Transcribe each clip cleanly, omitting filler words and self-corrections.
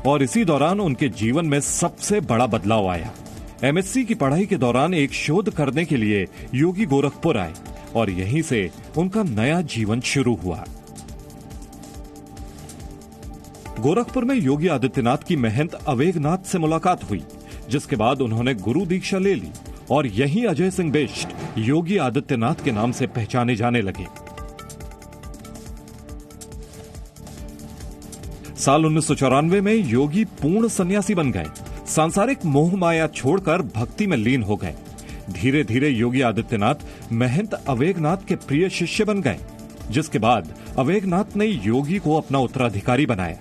और इसी दौरान उनके जीवन में सबसे बड़ा बदलाव आया। एमएससी की पढ़ाई के दौरान एक शोध करने के लिए योगी गोरखपुर आए और यहीं से उनका नया जीवन शुरू हुआ। गोरखपुर में योगी आदित्यनाथ की महंत अवेगनाथ से मुलाकात हुई, जिसके बाद उन्होंने गुरु दीक्षा ले ली और यहीं अजय सिंह बिष्ट योगी आदित्यनाथ के नाम से पहचाने जाने लगे। साल 1994 में योगी पूर्ण सन्यासी बन गए। सांसारिक मोह माया छोड़कर भक्ति में लीन हो गए। धीरे धीरे योगी आदित्यनाथ महंत अवेगनाथ के प्रिय शिष्य बन गए, जिसके बाद अवेगनाथ ने योगी को अपना उत्तराधिकारी बनाया।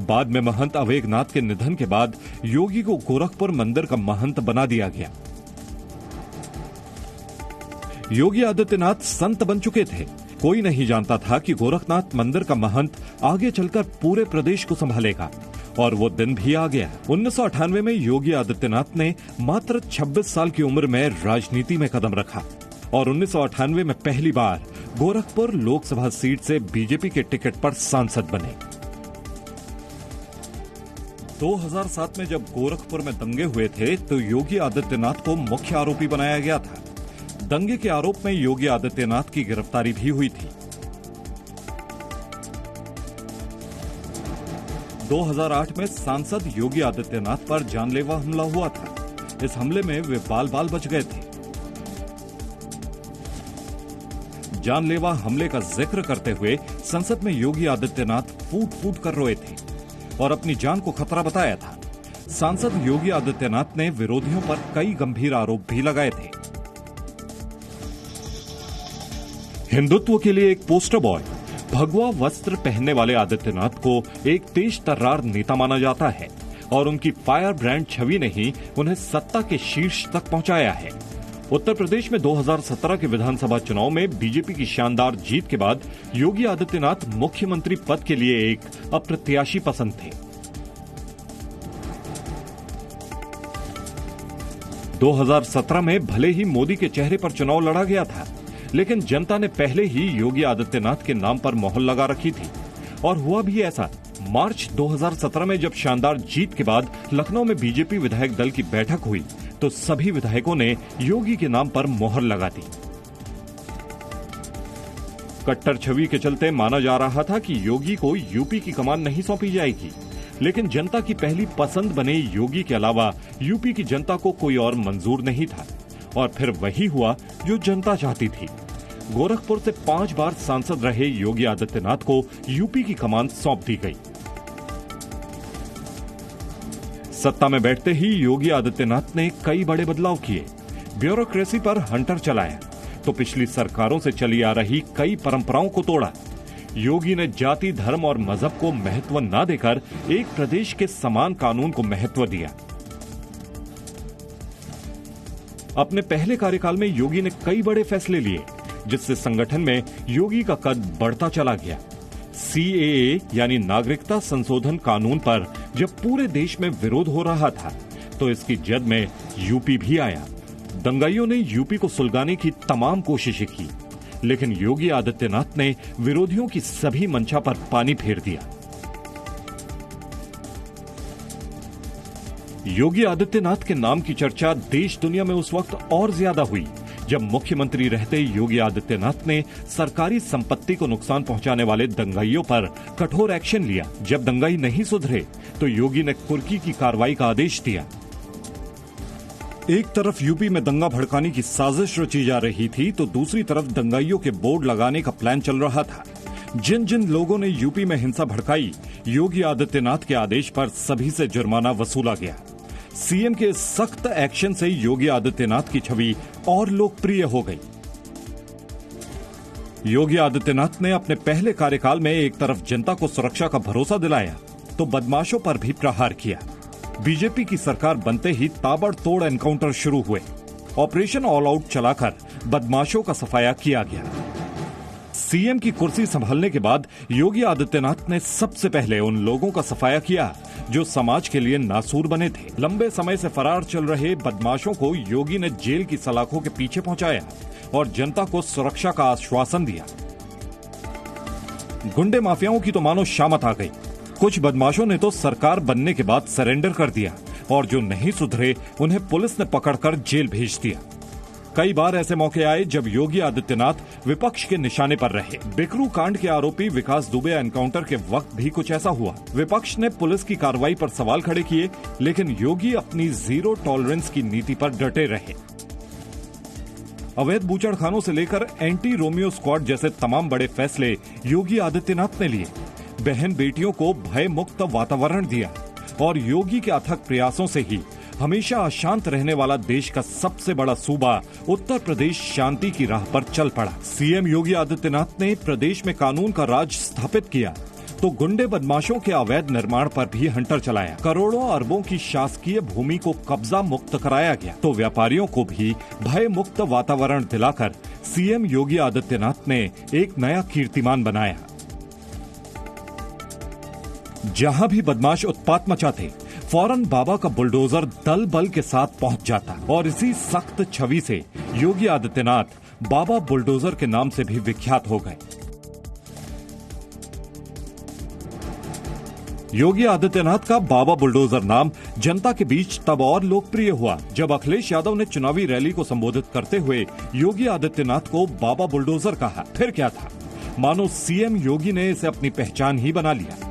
बाद में महंत अवेगनाथ के निधन के बाद योगी को गोरखपुर मंदिर का महंत बना दिया गया। योगी आदित्यनाथ संत बन चुके थे। कोई नहीं जानता था कि गोरखनाथ मंदिर का महंत आगे चलकर पूरे प्रदेश को संभालेगा, और वो दिन भी आ गया। 1998 में योगी आदित्यनाथ ने मात्र 26 साल की उम्र में राजनीति में कदम रखा और 1998 में पहली बार गोरखपुर लोकसभा सीट से बीजेपी के टिकट पर सांसद बने। 2007 में जब गोरखपुर में दंगे हुए थे तो योगी आदित्यनाथ को मुख्य आरोपी बनाया गया था। दंगे के आरोप में योगी आदित्यनाथ की गिरफ्तारी भी हुई थी। 2008 में सांसद योगी आदित्यनाथ पर जानलेवा हमला हुआ था। इस हमले में वे बाल बाल बच गए थे। जानलेवा हमले का जिक्र करते हुए संसद में योगी आदित्यनाथ फूट फूट कर रोए थे और अपनी जान को खतरा बताया था। सांसद योगी आदित्यनाथ ने विरोधियों पर कई गंभीर आरोप भी लगाए थे। हिंदुत्व के लिए एक पोस्टर बॉय, भगवा वस्त्र पहनने वाले आदित्यनाथ को एक तेज तर्रार नेता माना जाता है और उनकी फायर ब्रांड छवि ने ही उन्हें सत्ता के शीर्ष तक पहुंचाया है। उत्तर प्रदेश में 2017 के विधानसभा चुनाव में बीजेपी की शानदार जीत के बाद योगी आदित्यनाथ मुख्यमंत्री पद के लिए एक अप्रत्याशी पसंद थे। 2017 में भले ही मोदी के चेहरे पर चुनाव लड़ा गया था, लेकिन जनता ने पहले ही योगी आदित्यनाथ के नाम पर मोहर लगा रखी थी और हुआ भी ऐसा। मार्च 2017 में जब शानदार जीत के बाद लखनऊ में बीजेपी विधायक दल की बैठक हुई तो सभी विधायकों ने योगी के नाम पर मोहर लगा दी। कट्टर छवि के चलते माना जा रहा था कि योगी को यूपी की कमान नहीं सौंपी जाएगी, लेकिन जनता की पहली पसंद बने योगी के अलावा यूपी की जनता को कोई और मंजूर नहीं था और फिर वही हुआ जो जनता चाहती थी। गोरखपुर से 5 बार सांसद रहे योगी आदित्यनाथ को यूपी की कमान सौंप दी गई। सत्ता में बैठते ही योगी आदित्यनाथ ने कई बड़े बदलाव किए। ब्यूरोक्रेसी पर हंटर चलाया तो पिछली सरकारों से चली आ रही कई परंपराओं को तोड़ा। योगी ने जाति, धर्म और मजहब को महत्व न देकर एक प्रदेश के समान कानून को महत्व दिया। अपने पहले कार्यकाल में योगी ने कई बड़े फैसले लिए, जिससे संगठन में योगी का कद बढ़ता चला गया। सीएए यानी नागरिकता संशोधन कानून पर जब पूरे देश में विरोध हो रहा था तो इसकी जद में यूपी भी आया। दंगाइयों ने यूपी को सुलगाने की तमाम कोशिशें की, लेकिन योगी आदित्यनाथ ने विरोधियों की सभी मंशा पर पानी फेर दिया। योगी आदित्यनाथ के नाम की चर्चा देश दुनिया में उस वक्त और ज्यादा हुई जब मुख्यमंत्री रहते योगी आदित्यनाथ ने सरकारी संपत्ति को नुकसान पहुंचाने वाले दंगाइयों पर कठोर एक्शन लिया। जब दंगाई नहीं सुधरे तो योगी ने कुर्की की कार्रवाई का आदेश दिया। एक तरफ यूपी में दंगा भड़काने की साजिश रची जा रही थी तो दूसरी तरफ दंगाइयों के बोर्ड लगाने का प्लान चल रहा था। जिन जिन लोगों ने यूपी में हिंसा भड़काई, योगी आदित्यनाथ के आदेश पर सभी से जुर्माना वसूला गया। सीएम के सख्त एक्शन से योगी आदित्यनाथ की छवि और लोकप्रिय हो गई। योगी आदित्यनाथ ने अपने पहले कार्यकाल में एक तरफ जनता को सुरक्षा का भरोसा दिलाया तो बदमाशों पर भी प्रहार किया। बीजेपी की सरकार बनते ही ताबड़तोड़ एनकाउंटर शुरू हुए। ऑपरेशन ऑल आउट चलाकर बदमाशों का सफाया किया गया। सीएम की कुर्सी संभालने के बाद योगी आदित्यनाथ ने सबसे पहले उन लोगों का सफाया किया जो समाज के लिए नासूर बने थे। लंबे समय से फरार चल रहे बदमाशों को योगी ने जेल की सलाखों के पीछे पहुंचाया और जनता को सुरक्षा का आश्वासन दिया। गुंडे माफियाओं की तो मानो शामत आ गई। कुछ बदमाशों ने तो सरकार बनने के बाद सरेंडर कर दिया और जो नहीं सुधरे उन्हें पुलिस ने पकड़कर जेल भेज दिया। कई बार ऐसे मौके आए जब योगी आदित्यनाथ विपक्ष के निशाने पर रहे। बिकरू कांड के आरोपी विकास दुबे एनकाउंटर के वक्त भी कुछ ऐसा हुआ। विपक्ष ने पुलिस की कार्रवाई पर सवाल खड़े किए, लेकिन योगी अपनी जीरो टॉलरेंस की नीति पर डटे रहे। अवैध बूचड़खानों से लेकर एंटी रोमियो स्क्वाड जैसे तमाम बड़े फैसले योगी आदित्यनाथ ने लिए। बहन बेटियों को भय मुक्त वातावरण दिया और योगी के अथक प्रयासों से ही हमेशा अशांत रहने वाला देश का सबसे बड़ा सूबा उत्तर प्रदेश शांति की राह पर चल पड़ा। सीएम योगी आदित्यनाथ ने प्रदेश में कानून का राज स्थापित किया तो गुंडे बदमाशों के अवैध निर्माण पर भी हंटर चलाया। करोड़ों अरबों की शासकीय भूमि को कब्जा मुक्त कराया गया तो व्यापारियों को भी भय मुक्त वातावरण दिलाकर सीएम योगी आदित्यनाथ ने एक नया कीर्तिमान बनाया। जहां भी बदमाश उत्पात मचाते, फौरन बाबा का बुलडोजर दल बल के साथ पहुंच जाता और इसी सख्त छवि से योगी आदित्यनाथ बाबा बुलडोजर के नाम से भी विख्यात हो गए। योगी आदित्यनाथ का बाबा बुलडोजर नाम जनता के बीच तब और लोकप्रिय हुआ जब अखिलेश यादव ने चुनावी रैली को संबोधित करते हुए योगी आदित्यनाथ को बाबा बुलडोजर कहा। फिर क्या था, मानो सीएम योगी ने इसे अपनी पहचान ही बना लिया।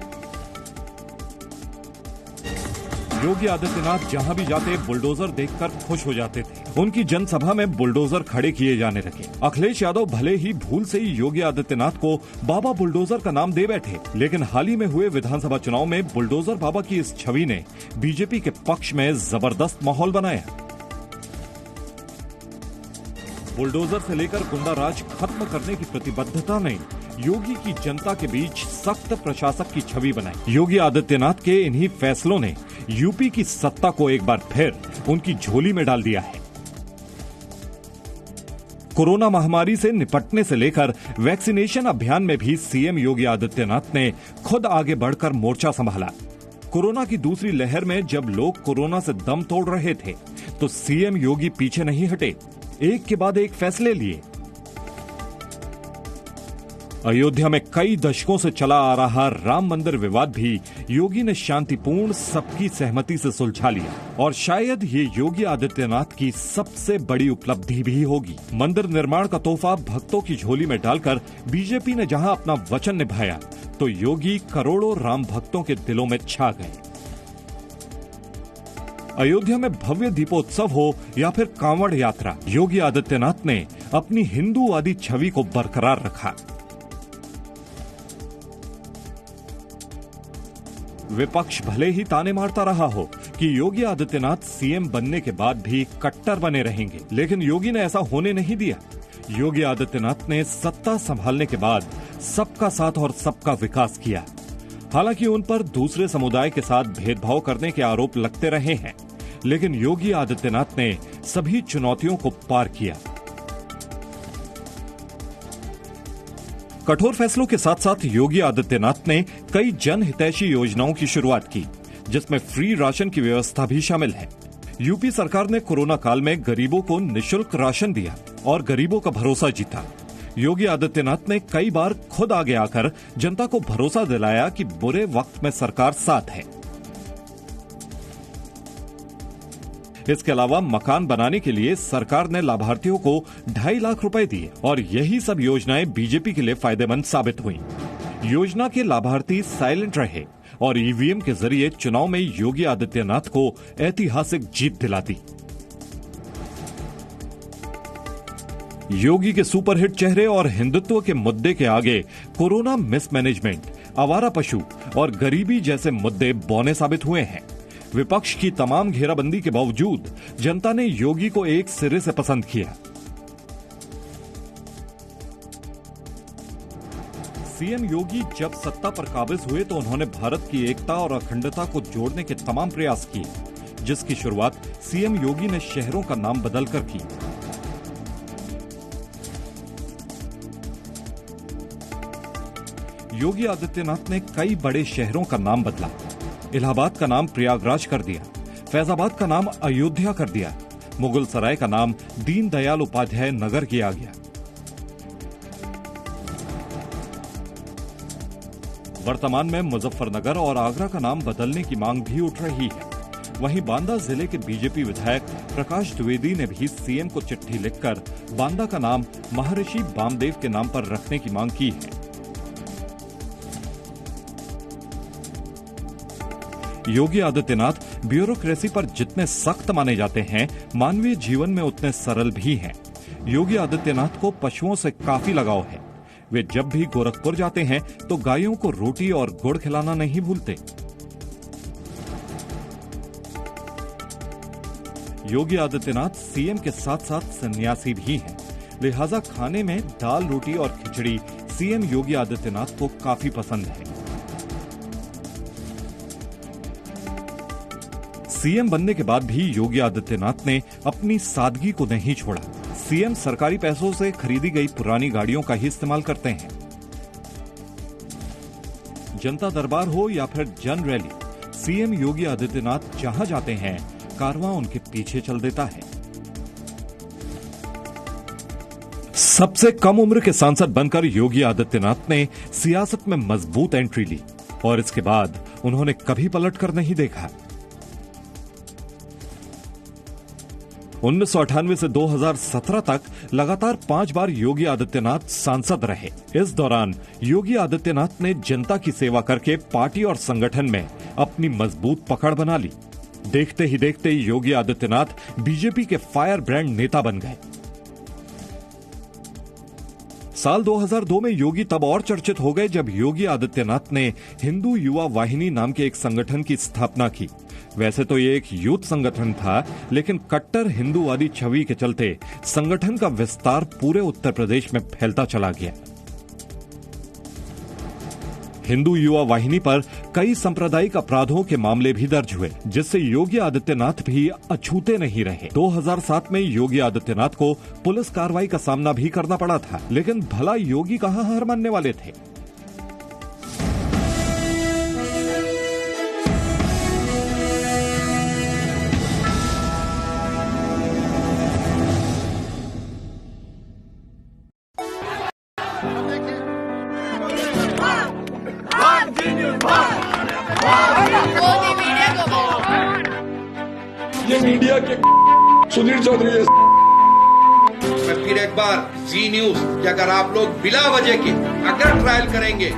योगी आदित्यनाथ जहां भी जाते बुलडोजर देखकर खुश हो जाते थे। उनकी जनसभा में बुलडोजर खड़े किए जाने लगे। अखिलेश यादव भले ही भूल से ही योगी आदित्यनाथ को बाबा बुलडोजर का नाम दे बैठे, लेकिन हाल ही में हुए विधानसभा चुनाव में बुलडोजर बाबा की इस छवि ने बीजेपी के पक्ष में जबरदस्त माहौल बनाया। बुलडोजर से लेकर गुंडा राज खत्म करने की प्रतिबद्धता ने योगी की जनता के बीच सख्त प्रशासक की छवि बनाई। योगी आदित्यनाथ के इन्हीं फैसलों ने यूपी की सत्ता को एक बार फिर उनकी झोली में डाल दिया है। कोरोना महामारी से निपटने से लेकर वैक्सीनेशन अभियान में भी सीएम योगी आदित्यनाथ ने खुद आगे बढ़कर मोर्चा संभाला। कोरोना की दूसरी लहर में जब लोग कोरोना से दम तोड़ रहे थे तो सीएम योगी पीछे नहीं हटे, एक के बाद एक फैसले लिए। अयोध्या में कई दशकों से चला आ रहा राम मंदिर विवाद भी योगी ने शांतिपूर्ण सबकी सहमति से सुलझा लिया और शायद ये योगी आदित्यनाथ की सबसे बड़ी उपलब्धि भी होगी। मंदिर निर्माण का तोहफा भक्तों की झोली में डालकर बीजेपी ने जहां अपना वचन निभाया तो योगी करोड़ों राम भक्तों के दिलों में छा गए। अयोध्या में भव्य दीपोत्सव हो या फिर कांवड़ यात्रा, योगी आदित्यनाथ ने अपनी हिंदूवादी छवि को बरकरार रखा। विपक्ष भले ही ताने मारता रहा हो कि योगी आदित्यनाथ सीएम बनने के बाद भी कट्टर बने रहेंगे, लेकिन योगी ने ऐसा होने नहीं दिया। योगी आदित्यनाथ ने सत्ता संभालने के बाद सबका साथ और सबका विकास किया। हालांकि उन पर दूसरे समुदाय के साथ भेदभाव करने के आरोप लगते रहे हैं, लेकिन योगी आदित्यनाथ ने सभी चुनौतियों को पार किया। कठोर फैसलों के साथ साथ योगी आदित्यनाथ ने कई जनहितैषी योजनाओं की शुरुआत की, जिसमें फ्री राशन की व्यवस्था भी शामिल है। यूपी सरकार ने कोरोना काल में गरीबों को निःशुल्क राशन दिया और गरीबों का भरोसा जीता। योगी आदित्यनाथ ने कई बार खुद आगे आकर जनता को भरोसा दिलाया कि बुरे वक्त में सरकार साथ है। इसके अलावा मकान बनाने के लिए सरकार ने लाभार्थियों को 2.5 लाख रुपए दिए और यही सब योजनाएं बीजेपी के लिए फायदेमंद साबित हुई। योजना के लाभार्थी साइलेंट रहे और ईवीएम के जरिए चुनाव में योगी आदित्यनाथ को ऐतिहासिक जीत दिला दी। योगी के सुपरहिट चेहरे और हिंदुत्व के मुद्दे के आगे कोरोना मिसमैनेजमेंट, आवारा पशु और गरीबी जैसे मुद्दे बौने साबित हुए हैं। विपक्ष की तमाम घेराबंदी के बावजूद जनता ने योगी को एक सिरे से पसंद किया। सीएम योगी जब सत्ता पर काबिज हुए तो उन्होंने भारत की एकता और अखंडता को जोड़ने के तमाम प्रयास किए, जिसकी शुरुआत सीएम योगी ने शहरों का नाम बदलकर की। योगी आदित्यनाथ ने कई बड़े शहरों का नाम बदला। इलाहाबाद का नाम प्रयागराज कर दिया, फैजाबाद का नाम अयोध्या कर दिया, मुगल सराय का नाम दीनदयाल उपाध्याय नगर किया गया। वर्तमान में मुजफ्फरनगर और आगरा का नाम बदलने की मांग भी उठ रही है। वहीं बांदा जिले के बीजेपी विधायक प्रकाश द्विवेदी ने भी सीएम को चिट्ठी लिखकर बांदा का नाम महर्षि वामदेव के नाम पर रखने की मांग की है। योगी आदित्यनाथ ब्यूरोक्रेसी पर जितने सख्त माने जाते हैं, मानवीय जीवन में उतने सरल भी हैं। योगी आदित्यनाथ को पशुओं से काफी लगाव है। वे जब भी गोरखपुर जाते हैं तो गायों को रोटी और गुड़ खिलाना नहीं भूलते। योगी आदित्यनाथ सीएम के साथ साथ सन्यासी भी हैं, लिहाजा खाने में दाल, रोटी और खिचड़ी सीएम योगी आदित्यनाथ को काफी पसंद है। सीएम बनने के बाद भी योगी आदित्यनाथ ने अपनी सादगी को नहीं छोड़ा। सीएम सरकारी पैसों से खरीदी गई पुरानी गाड़ियों का ही इस्तेमाल करते हैं। जनता दरबार हो या फिर जन रैली, सीएम योगी आदित्यनाथ जहां जाते हैं, कारवां उनके पीछे चल देता है। सबसे कम उम्र के सांसद बनकर योगी आदित्यनाथ ने सियासत में मजबूत एंट्री ली और इसके बाद उन्होंने कभी पलटकर नहीं देखा। 1998 से 2017 तक लगातार 5 बार योगी आदित्यनाथ सांसद रहे। इस दौरान योगी आदित्यनाथ ने जनता की सेवा करके पार्टी और संगठन में अपनी मजबूत पकड़ बना ली। देखते ही देखते योगी आदित्यनाथ बीजेपी के फायर ब्रांड नेता बन गए। साल 2002 में योगी तब और चर्चित हो गए जब योगी आदित्यनाथ ने हिंदू युवा वाहिनी नाम के एक संगठन की स्थापना की। वैसे तो ये एक यूथ संगठन था, लेकिन कट्टर हिंदूवादी छवि के चलते संगठन का विस्तार पूरे उत्तर प्रदेश में फैलता चला गया। हिंदू युवा वाहिनी पर कई सांप्रदायिक अपराधों के मामले भी दर्ज हुए, जिससे योगी आदित्यनाथ भी अछूते नहीं रहे। 2007 में योगी आदित्यनाथ को पुलिस कार्रवाई का सामना भी करना पड़ा था, लेकिन भला योगी कहां हार मानने वाले थे। ये मीडिया के सुनील चौधरी है। मैं फिर एक बार जी न्यूज कि अगर आप लोग बिला वजह के अगर ट्रायल करेंगे,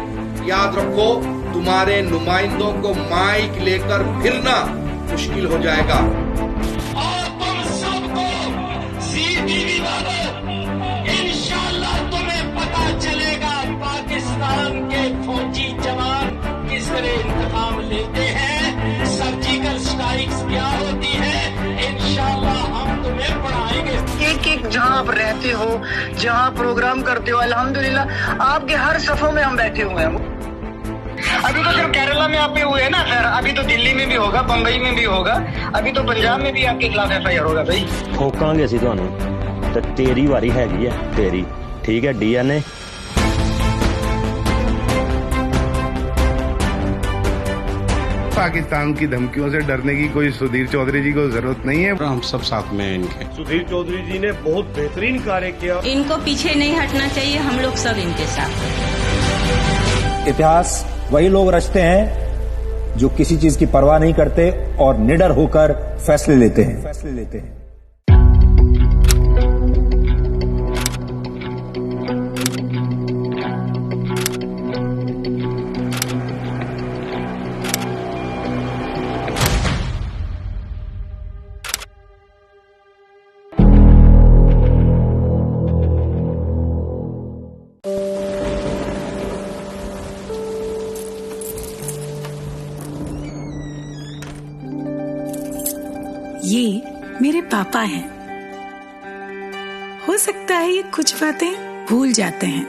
याद रखो तुम्हारे नुमाइंदों को माइक लेकर फिरना मुश्किल हो जाएगा। और तुम सबको जी टीवी वालों, इंशाल्लाह तुम्हें पता चलेगा पाकिस्तान के फौजी जवान किस तरह इंतकाम लेते हैं, सर्जिकल स्ट्राइक्स क्या होती है। इंशाल्लाह हम तुम्हें पढ़ाएंगे। एक एक जहां आप रहते हो, जहां प्रोग्राम करते हो, अल्हम्दुलिल्लाह आपके हर सफों में हम बैठे हुए हैं। अभी तो सिर्फ केरला में आप पे हुए हैं ना, खैर अभी तो दिल्ली में भी होगा, बम्बई में भी होगा, अभी तो पंजाब में भी आपके खिलाफ FIR होगा। भाई ठोकांगे ਅਸੀਂ ਤੁਹਾਨੂੰ ਤੇ ਤੇਰੀ ਵਾਰੀ ਹੈਗੀ ਹੈ, ਤੇਰੀ ਠੀਕ ਹੈ। DNA पाकिस्तान की धमकियों से डरने की कोई सुधीर चौधरी जी को जरूरत नहीं है। हम सब साथ में हैं इनके। सुधीर चौधरी जी ने बहुत बेहतरीन कार्य किया। इनको पीछे नहीं हटना चाहिए, हम लोग सब इनके साथ हैं। इतिहास वही लोग रचते हैं जो किसी चीज की परवाह नहीं करते और निडर होकर फैसले लेते हैं। ये मेरे पापा हैं। हो सकता है ये कुछ बातें भूल जाते हैं।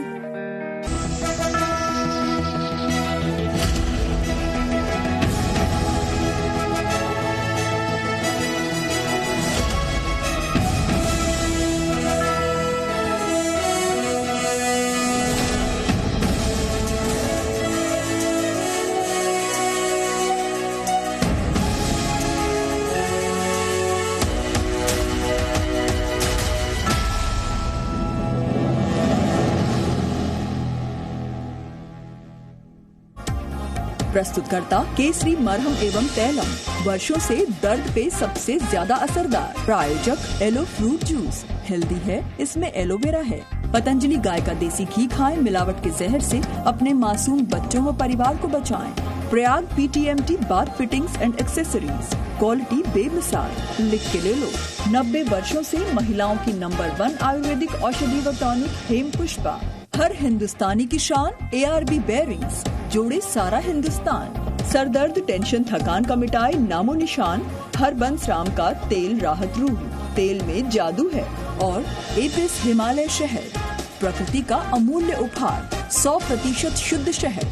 प्रस्तुतकर्ता केसरी मरहम एवं तैलम, वर्षों से दर्द पे सबसे ज्यादा असरदार। प्रायोजक एलो फ्रूट जूस, हेल्दी है इसमें एलोवेरा है। पतंजलि गाय का देसी घी खाएं, मिलावट के जहर से अपने मासूम बच्चों व परिवार को बचाएं। Prayag PTMT bath fittings and accessories, quality बेमिसाल, लिख के ले लो। 90 वर्षों से महिलाओं की नंबर 1 आयुर्वेदिक औषधि व टॉनिक हेम पुष्पा। हर हिंदुस्तानी की शान ARB बेयरिंग्स, जोड़े सारा हिंदुस्तान। सरदर्द, टेंशन, थकान का मिटाए नामो निशान। हरबंस राम का तेल राहत रूह, तेल में जादू है। और एपिस हिमालय शहद, प्रकृति का अमूल्य उपहार, 100% शुद्ध शहद।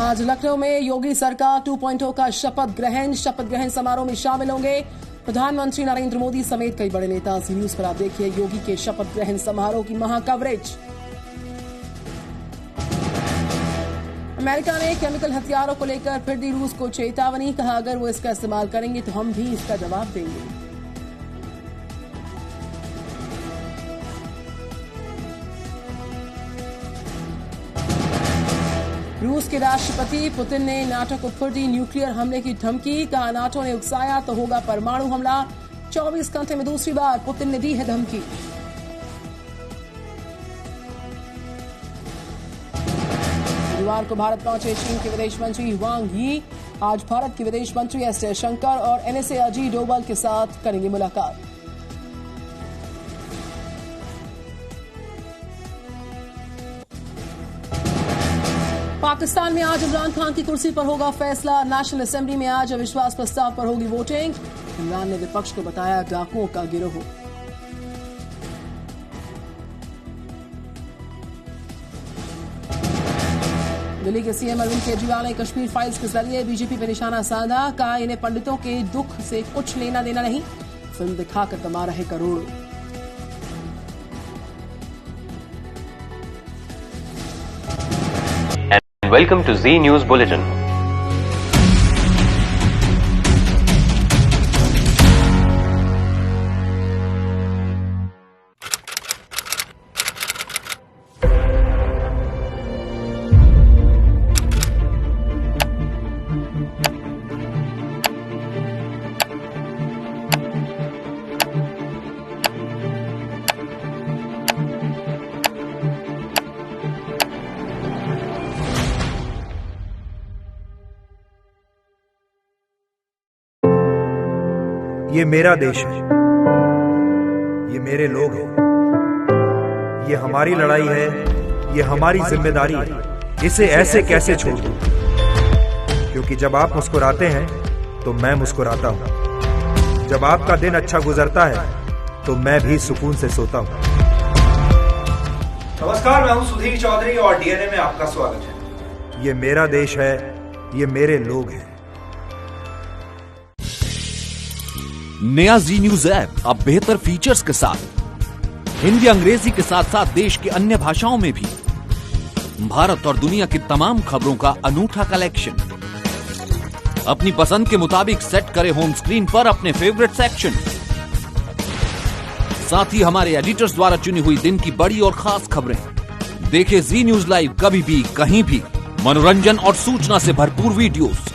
आज लखनऊ में योगी सरकार 2.0 का शपथ ग्रहण समारोह में शामिल होंगे प्रधानमंत्री नरेंद्र मोदी समेत कई बड़े नेता। ज़ी न्यूज़ पर आप देखिए योगी के शपथ ग्रहण समारोह की महा कवरेज। अमेरिका ने केमिकल हथियारों को लेकर फिर दी रूस को चेतावनी, कहा अगर वो इसका इस्तेमाल करेंगे तो हम भी इसका जवाब देंगे। रूस के राष्ट्रपति पुतिन ने नाटो को फिर दी न्यूक्लियर हमले की धमकी, कहा नाटो ने उकसाया तो होगा परमाणु हमला। 24 घंटे में दूसरी बार पुतिन ने दी है धमकी। बुधवार को भारत पहुंचे चीन के विदेश मंत्री वांग यी। आज भारत के विदेश मंत्री एस जयशंकर और NSA अजीत डोभाल के साथ करेंगे मुलाकात। पाकिस्तान में आज इमरान खान की कुर्सी पर होगा फैसला। नेशनल असेंबली में आज अविश्वास प्रस्ताव पर होगी वोटिंग। इमरान ने विपक्ष को बताया डाकुओं का गिरोह। दिल्ली के CM अरविंद केजरीवाल ने कश्मीर फाइल्स के जरिए बीजेपी पर निशाना साधा, कहा इन्हें पंडितों के दुख से कुछ लेना देना नहीं, फिल्म दिखाकर कमा रहे करोड़ों। Welcome to Z News Bulletin. ये मेरा देश है, ये मेरे लोग हैं, ये हमारी लड़ाई है, ये हमारी जिम्मेदारी है। इसे ऐसे कैसे छोड़ दूं? क्योंकि जब आप मुस्कुराते हैं तो मैं मुस्कुराता हूं। जब आपका दिन अच्छा गुजरता है तो मैं भी सुकून से सोता हूं। नमस्कार, मैं हूं सुधीर चौधरी और DNA में आपका स्वागत है। ये मेरा देश है, ये मेरे लोग हैं। नया जी न्यूज ऐप अब बेहतर फीचर्स के साथ हिंदी अंग्रेजी के साथ साथ देश की अन्य भाषाओं में भी भारत और दुनिया की तमाम खबरों का अनूठा कलेक्शन। अपनी पसंद के मुताबिक सेट करें होम स्क्रीन पर अपने फेवरेट सेक्शन। साथ ही हमारे एडिटर्स द्वारा चुनी हुई दिन की बड़ी और खास खबरें। देखें जी न्यूज लाइव कभी भी कहीं भी, मनोरंजन और सूचना से भरपूर वीडियोस।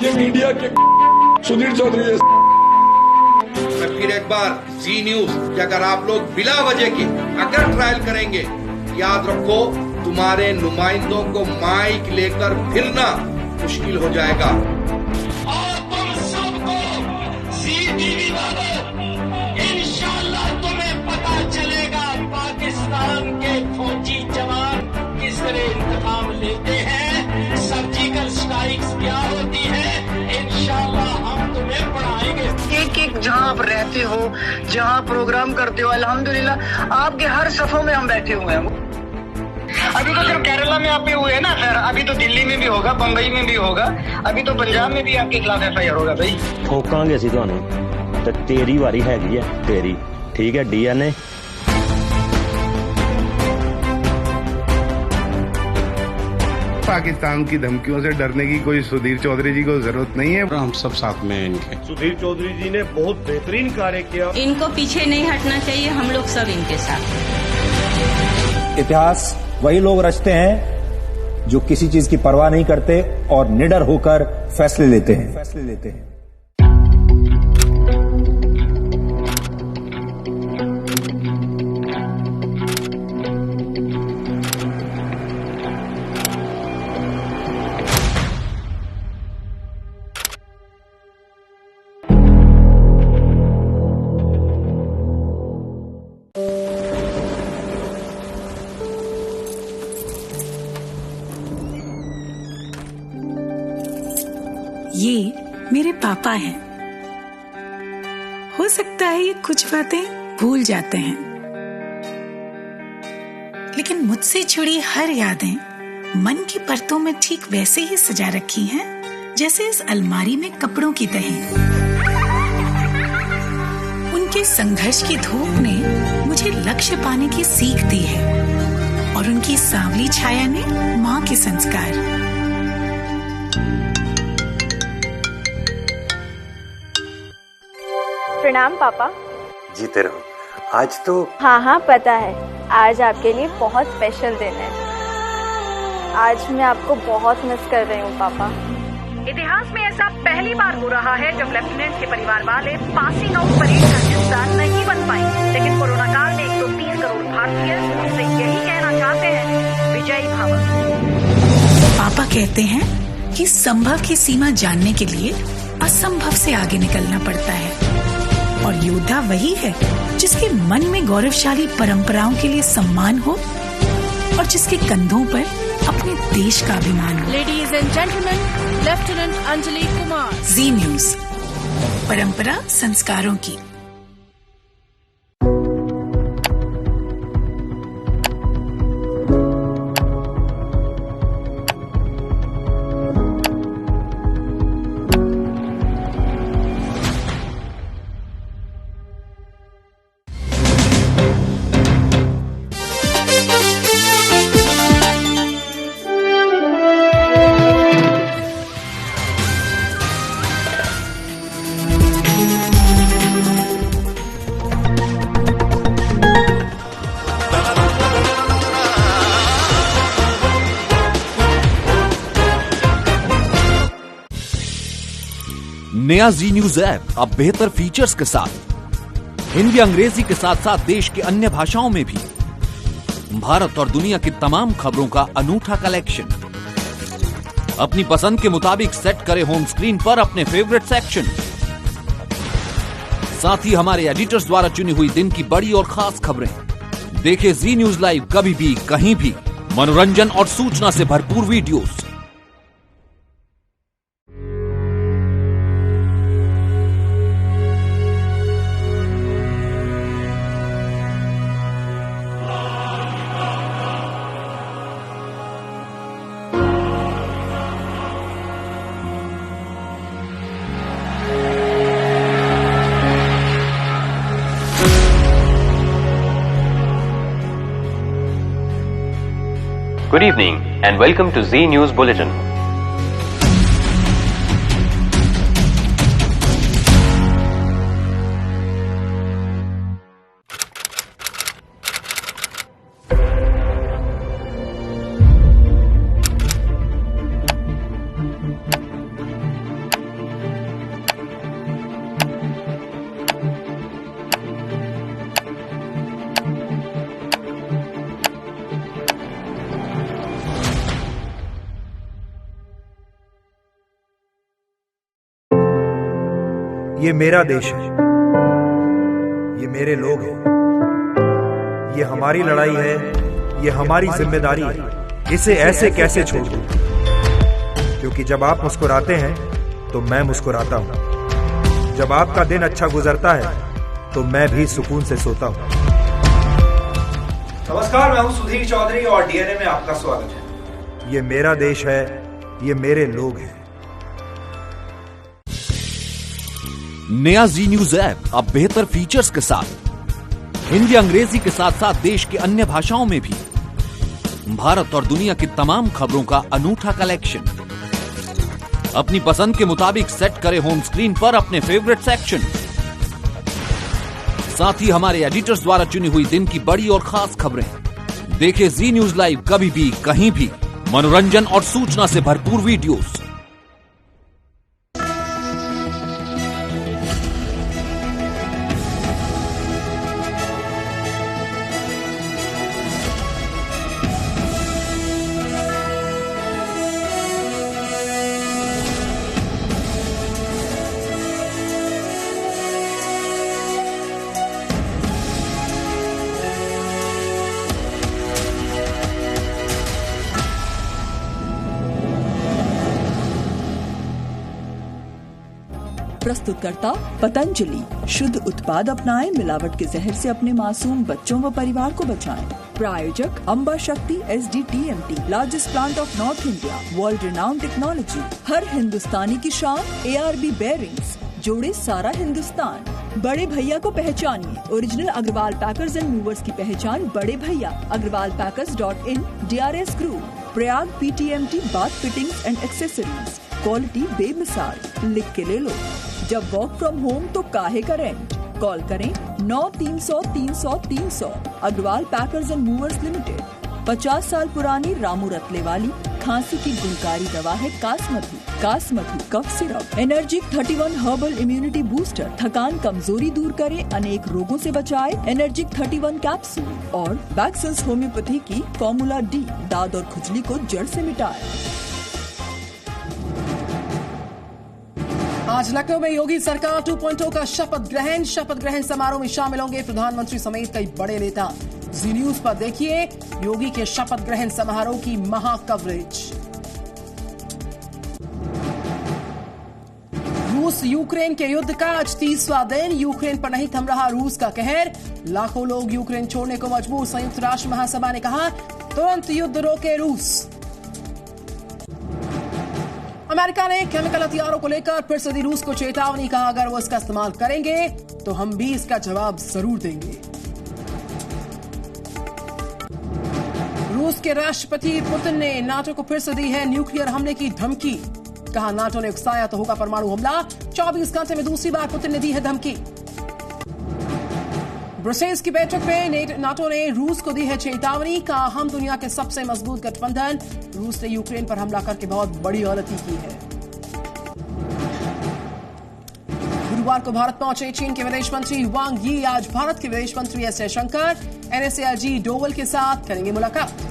ये मीडिया के सुधीर चौधरी है। मैं फिर एक बार जी न्यूज कि अगर आप लोग बिला वजह के अगर ट्रायल करेंगे, याद रखो तुम्हारे नुमाइंदों को माइक लेकर फिरना मुश्किल हो जाएगा। और तुम सबको CTV वालों, इंशाल्लाह तुम्हें पता चलेगा पाकिस्तान के फौजी जवान किस तरह इंतकाम लेते हैं, सर्जिकल स्ट्राइक्स क्या होती है। इंशाल्लाह हम तुम्हें पढ़ाएंगे। एक जहां आप रहते हो, जहां प्रोग्राम करते हो, अल्हम्दुलिल्लाह आपके हर सफों में हम बैठे हुए हैं। अभी तो सिर्फ केरला में आप पे हुए हैं ना सर, अभी तो दिल्ली में भी होगा, बम्बई में भी होगा, अभी तो पंजाब में भी आपके खिलाफ FIR होगा भाई। ठोकांगे ਅਸੀਂ ਤੁਹਾਨੂੰ ਤੇ ਤੇਰੀ ਵਾਰੀ ਹੈਗੀ ਹੈ ਤੇਰੀ ਠੀਕ ਹੈ DNA। पाकिस्तान की धमकियों से डरने की कोई सुधीर चौधरी जी को जरूरत नहीं है, हम सब साथ में इनके। सुधीर चौधरी जी ने बहुत बेहतरीन कार्य किया, इनको पीछे नहीं हटना चाहिए, हम लोग सब इनके साथ हैं। इतिहास वही लोग रचते हैं जो किसी चीज की परवाह नहीं करते और निडर होकर फैसले लेते हैं। ये मेरे पापा हैं। हो सकता है ये कुछ बातें भूल जाते हैं, लेकिन मुझसे जुड़ी हर यादें मन की परतों में ठीक वैसे ही सजा रखी हैं जैसे इस अलमारी में कपड़ों की तहें। उनके संघर्ष की धूप ने मुझे लक्ष्य पाने की सीख दी है और उनकी सांवली छाया ने माँ के संस्कार। प्रणाम पापा। जीते रहो। आज तो हाँ पता है, आज आपके लिए बहुत स्पेशल दिन है। आज मैं आपको बहुत मिस कर रही हूँ पापा। इतिहास में ऐसा पहली बार हो रहा है जब लेफ्टिनेंट के परिवार वाले पासिंग आउट परेड का हिस्सा नहीं बन पाए, लेकिन कोरोना काल में 130 करोड़ भारतीय उनसे यही कहना चाहते हैं, विजयी भव। पापा कहते हैं कि संभव की सीमा जानने के लिए असंभव से आगे निकलना पड़ता है, और योद्धा वही है जिसके मन में गौरवशाली परंपराओं के लिए सम्मान हो और जिसके कंधों पर अपने देश का अभिमान हो। Ladies and gentleman, lieutenant Anjali Kumar. Zee news, परंपरा संस्कारों की। नया जी न्यूज ऐप अब बेहतर फीचर्स के साथ हिंदी अंग्रेजी के साथ साथ देश के अन्य भाषाओं में भी भारत और दुनिया की तमाम खबरों का अनूठा कलेक्शन। अपनी पसंद के मुताबिक सेट करें होम स्क्रीन पर अपने फेवरेट सेक्शन। साथ ही हमारे एडिटर्स द्वारा चुनी हुई दिन की बड़ी और खास खबरें। देखें जी न्यूज लाइव कभी भी कहीं भी, मनोरंजन और सूचना से भरपूर videos. Good evening and welcome to Z News Bulletin. ये मेरा देश है, ये मेरे लोग हैं, ये हमारी लड़ाई है, ये हमारी जिम्मेदारी है। इसे ऐसे कैसे छोड़ दूं? क्योंकि जब आप मुस्कुराते हैं तो मैं मुस्कुराता हूं। जब आपका दिन अच्छा गुजरता है तो मैं भी सुकून से सोता हूं। नमस्कार, मैं हूं सुधीर चौधरी और डीएनए में आपका स्वागत है। ये मेरा देश है, ये मेरे लोग हैं। नया जी न्यूज ऐप अब बेहतर फीचर्स के साथ हिंदी अंग्रेजी के साथ साथ देश के अन्य भाषाओं में भी भारत और दुनिया की तमाम खबरों का अनूठा कलेक्शन। अपनी पसंद के मुताबिक सेट करें होम स्क्रीन पर अपने फेवरेट सेक्शन। साथ ही हमारे एडिटर्स द्वारा चुनी हुई दिन की बड़ी और खास खबरें। देखें जी न्यूज लाइव कभी भी कहीं भी। मनोरंजन और सूचना से भरपूर वीडियोस। प्रस्तुतकर्ता पतंजलि। शुद्ध उत्पाद अपनाएं, मिलावट के जहर से अपने मासूम बच्चों व परिवार को बचाएं। प्रायोजक Amba Shakti SDTMT, largest plant of north India, world renowned technology. हर हिंदुस्तानी की शान ARB बेयरिंग्स, जोड़े सारा हिंदुस्तान। बड़े भैया को पहचानिए। Original Agarwal packers and movers की पहचान बड़े भैया। agrwalpackers.in, DRS group. Prayag PTMT bath fittings and accessories, quality बेमिसाल। लिख के ले लो। जब वर्क फ्रॉम होम तो काहे का रेंट। कॉल करें 9300 Agarwal packers and movers limited. 50 साल पुरानी रामू रतले वाली खांसी की गुणकारी दवा है Kasmadhu cough syrup. Energic 31 herbal immunity booster, थकान कमजोरी दूर करे, अनेक रोगों से बचाए। एनर्जिक 31 कैप्सूल और वैक्सन्स होम्योपैथी की फॉर्मूला D, दाद और खुजली को जड़ से मिटाए। आज लखनऊ में योगी सरकार 2.0 का शपथ ग्रहण समारोह में शामिल होंगे प्रधानमंत्री समेत कई बड़े नेता। जी न्यूज पर देखिए योगी के शपथ ग्रहण समारोह की महा कवरेज। रूस यूक्रेन के युद्ध का आज 30वां दिन। यूक्रेन पर नहीं थम रहा रूस का कहर। लाखों लोग यूक्रेन छोड़ने को मजबूर। संयुक्त राष्ट्र महासभा ने कहा तुरंत युद्ध रोके रूस। अमेरिका ने केमिकल हथियारों को लेकर फिर से दी रूस को चेतावनी। कहा अगर वो इसका इस्तेमाल करेंगे तो हम भी इसका जवाब जरूर देंगे। रूस के राष्ट्रपति पुतिन ने नाटो को फिर से दी है न्यूक्लियर हमले की धमकी। कहा नाटो ने उकसाया तो होगा परमाणु हमला। 24 घंटे में दूसरी बार पुतिन ने दी है धमकी। ब्रुसेल्स की बैठक में नाटो ने रूस को दी है चेतावनी। कहा हम दुनिया के सबसे मजबूत गठबंधन। रूस ने यूक्रेन पर हमला करके बहुत बड़ी गलती की है। गुरुवार को भारत पहुंचे चीन के विदेश मंत्री वांग यी आज भारत के विदेश मंत्री एस जयशंकर, NSAIG डोवल के साथ करेंगे मुलाकात।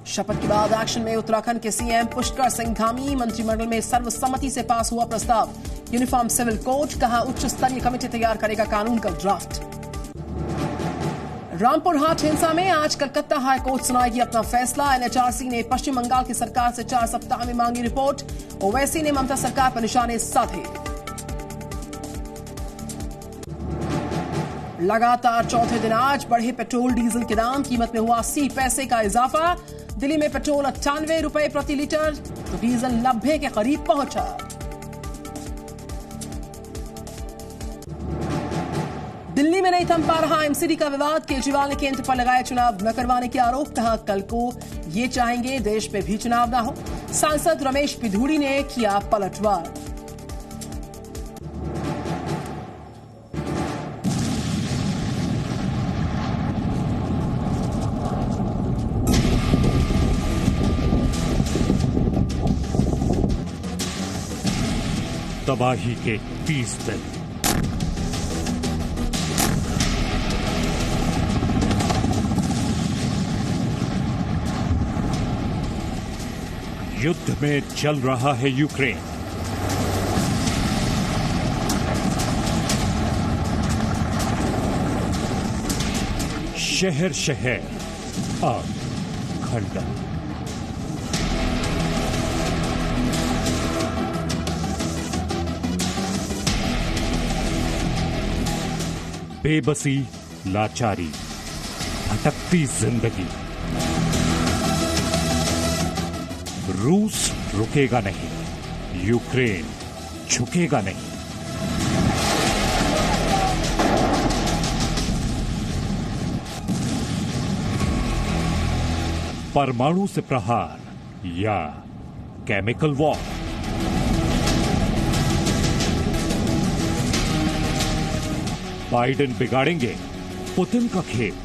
शपथ के बाद एक्शन में उत्तराखंड के सीएम पुष्कर सिंह धामी। मंत्रिमंडल में सर्वसम्मति से पास हुआ प्रस्ताव यूनिफॉर्म सिविल कोड। कहा उच्च स्तरीय कमेटी तैयार करेगा कानून का ड्राफ्ट। रामपुर हाट हिंसा में आज कलकत्ता हाईकोर्ट सुनाएगी अपना फैसला। NHRC ने पश्चिम बंगाल की सरकार से 4 सप्ताह में मांगी रिपोर्ट। ओवैसी ने ममता सरकार पर निशाने साधे। लगातार चौथे दिन आज बढ़े पेट्रोल डीजल के दाम। कीमत में हुआ 80 पैसे का इजाफा। दिल्ली में पेट्रोल 98 रुपए प्रति लीटर तो डीजल 90 के करीब पहुंचा। दिल्ली में नहीं थम पा रहा MCD का विवाद। केजरीवाल ने केंद्र पर लगाया चुनाव न करवाने के आरोप। कहा कल को ये चाहेंगे देश में भी चुनाव ना हो। सांसद रमेश पिधूड़ी ने किया पलटवार। तबाही के 30 दिन। युद्ध में चल रहा है यूक्रेन। शहर शहर आग, खंडर। बेबसी लाचारी, भटकती जिंदगी। रूस रुकेगा नहीं, यूक्रेन झुकेगा नहीं। परमाणु से प्रहार या केमिकल वॉर। बाइडेन बिगाड़ेंगे पुतिन का खेल।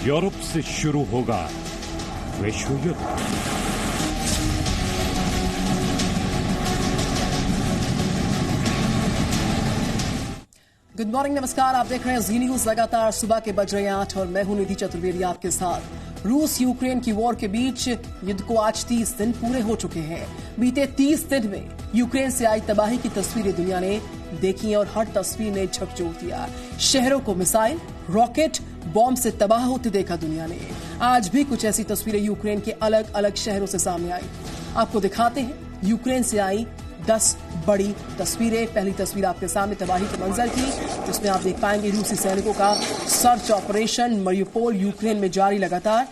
यूरोप से शुरू होगा विश्व युद्ध। गुड मॉर्निंग, नमस्कार। आप देख रहे हैं जी न्यूज। लगातार सुबह के बज रहे हैं 8 और मैं हूं निधि चतुर्वेदी आपके साथ। रूस यूक्रेन की वॉर के बीच युद्ध को आज 30 दिन पूरे हो चुके हैं। बीते 30 दिन में यूक्रेन से आई तबाही की तस्वीरें दुनिया ने देखी और हर तस्वीर ने झकझोर दिया। शहरों को मिसाइल, रॉकेट, बॉम्ब से तबाह होते देखा दुनिया ने। आज भी कुछ ऐसी तस्वीरें यूक्रेन के अलग अलग शहरों से सामने आई। आपको दिखाते हैं यूक्रेन से आई 10 बड़ी तस्वीरें। पहली तस्वीर आपके सामने तबाही के मंजर की, जिसमें आप देख पाएंगे रूसी सैनिकों का सर्च ऑपरेशन मरियुपोल यूक्रेन में जारी लगातार।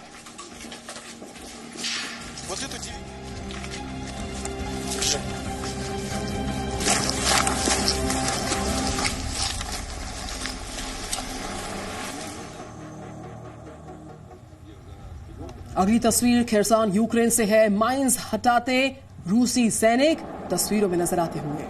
अगली तस्वीर खेरसान यूक्रेन से है। माइंस हटाते रूसी सैनिक तस्वीरों में नजर आते हुए।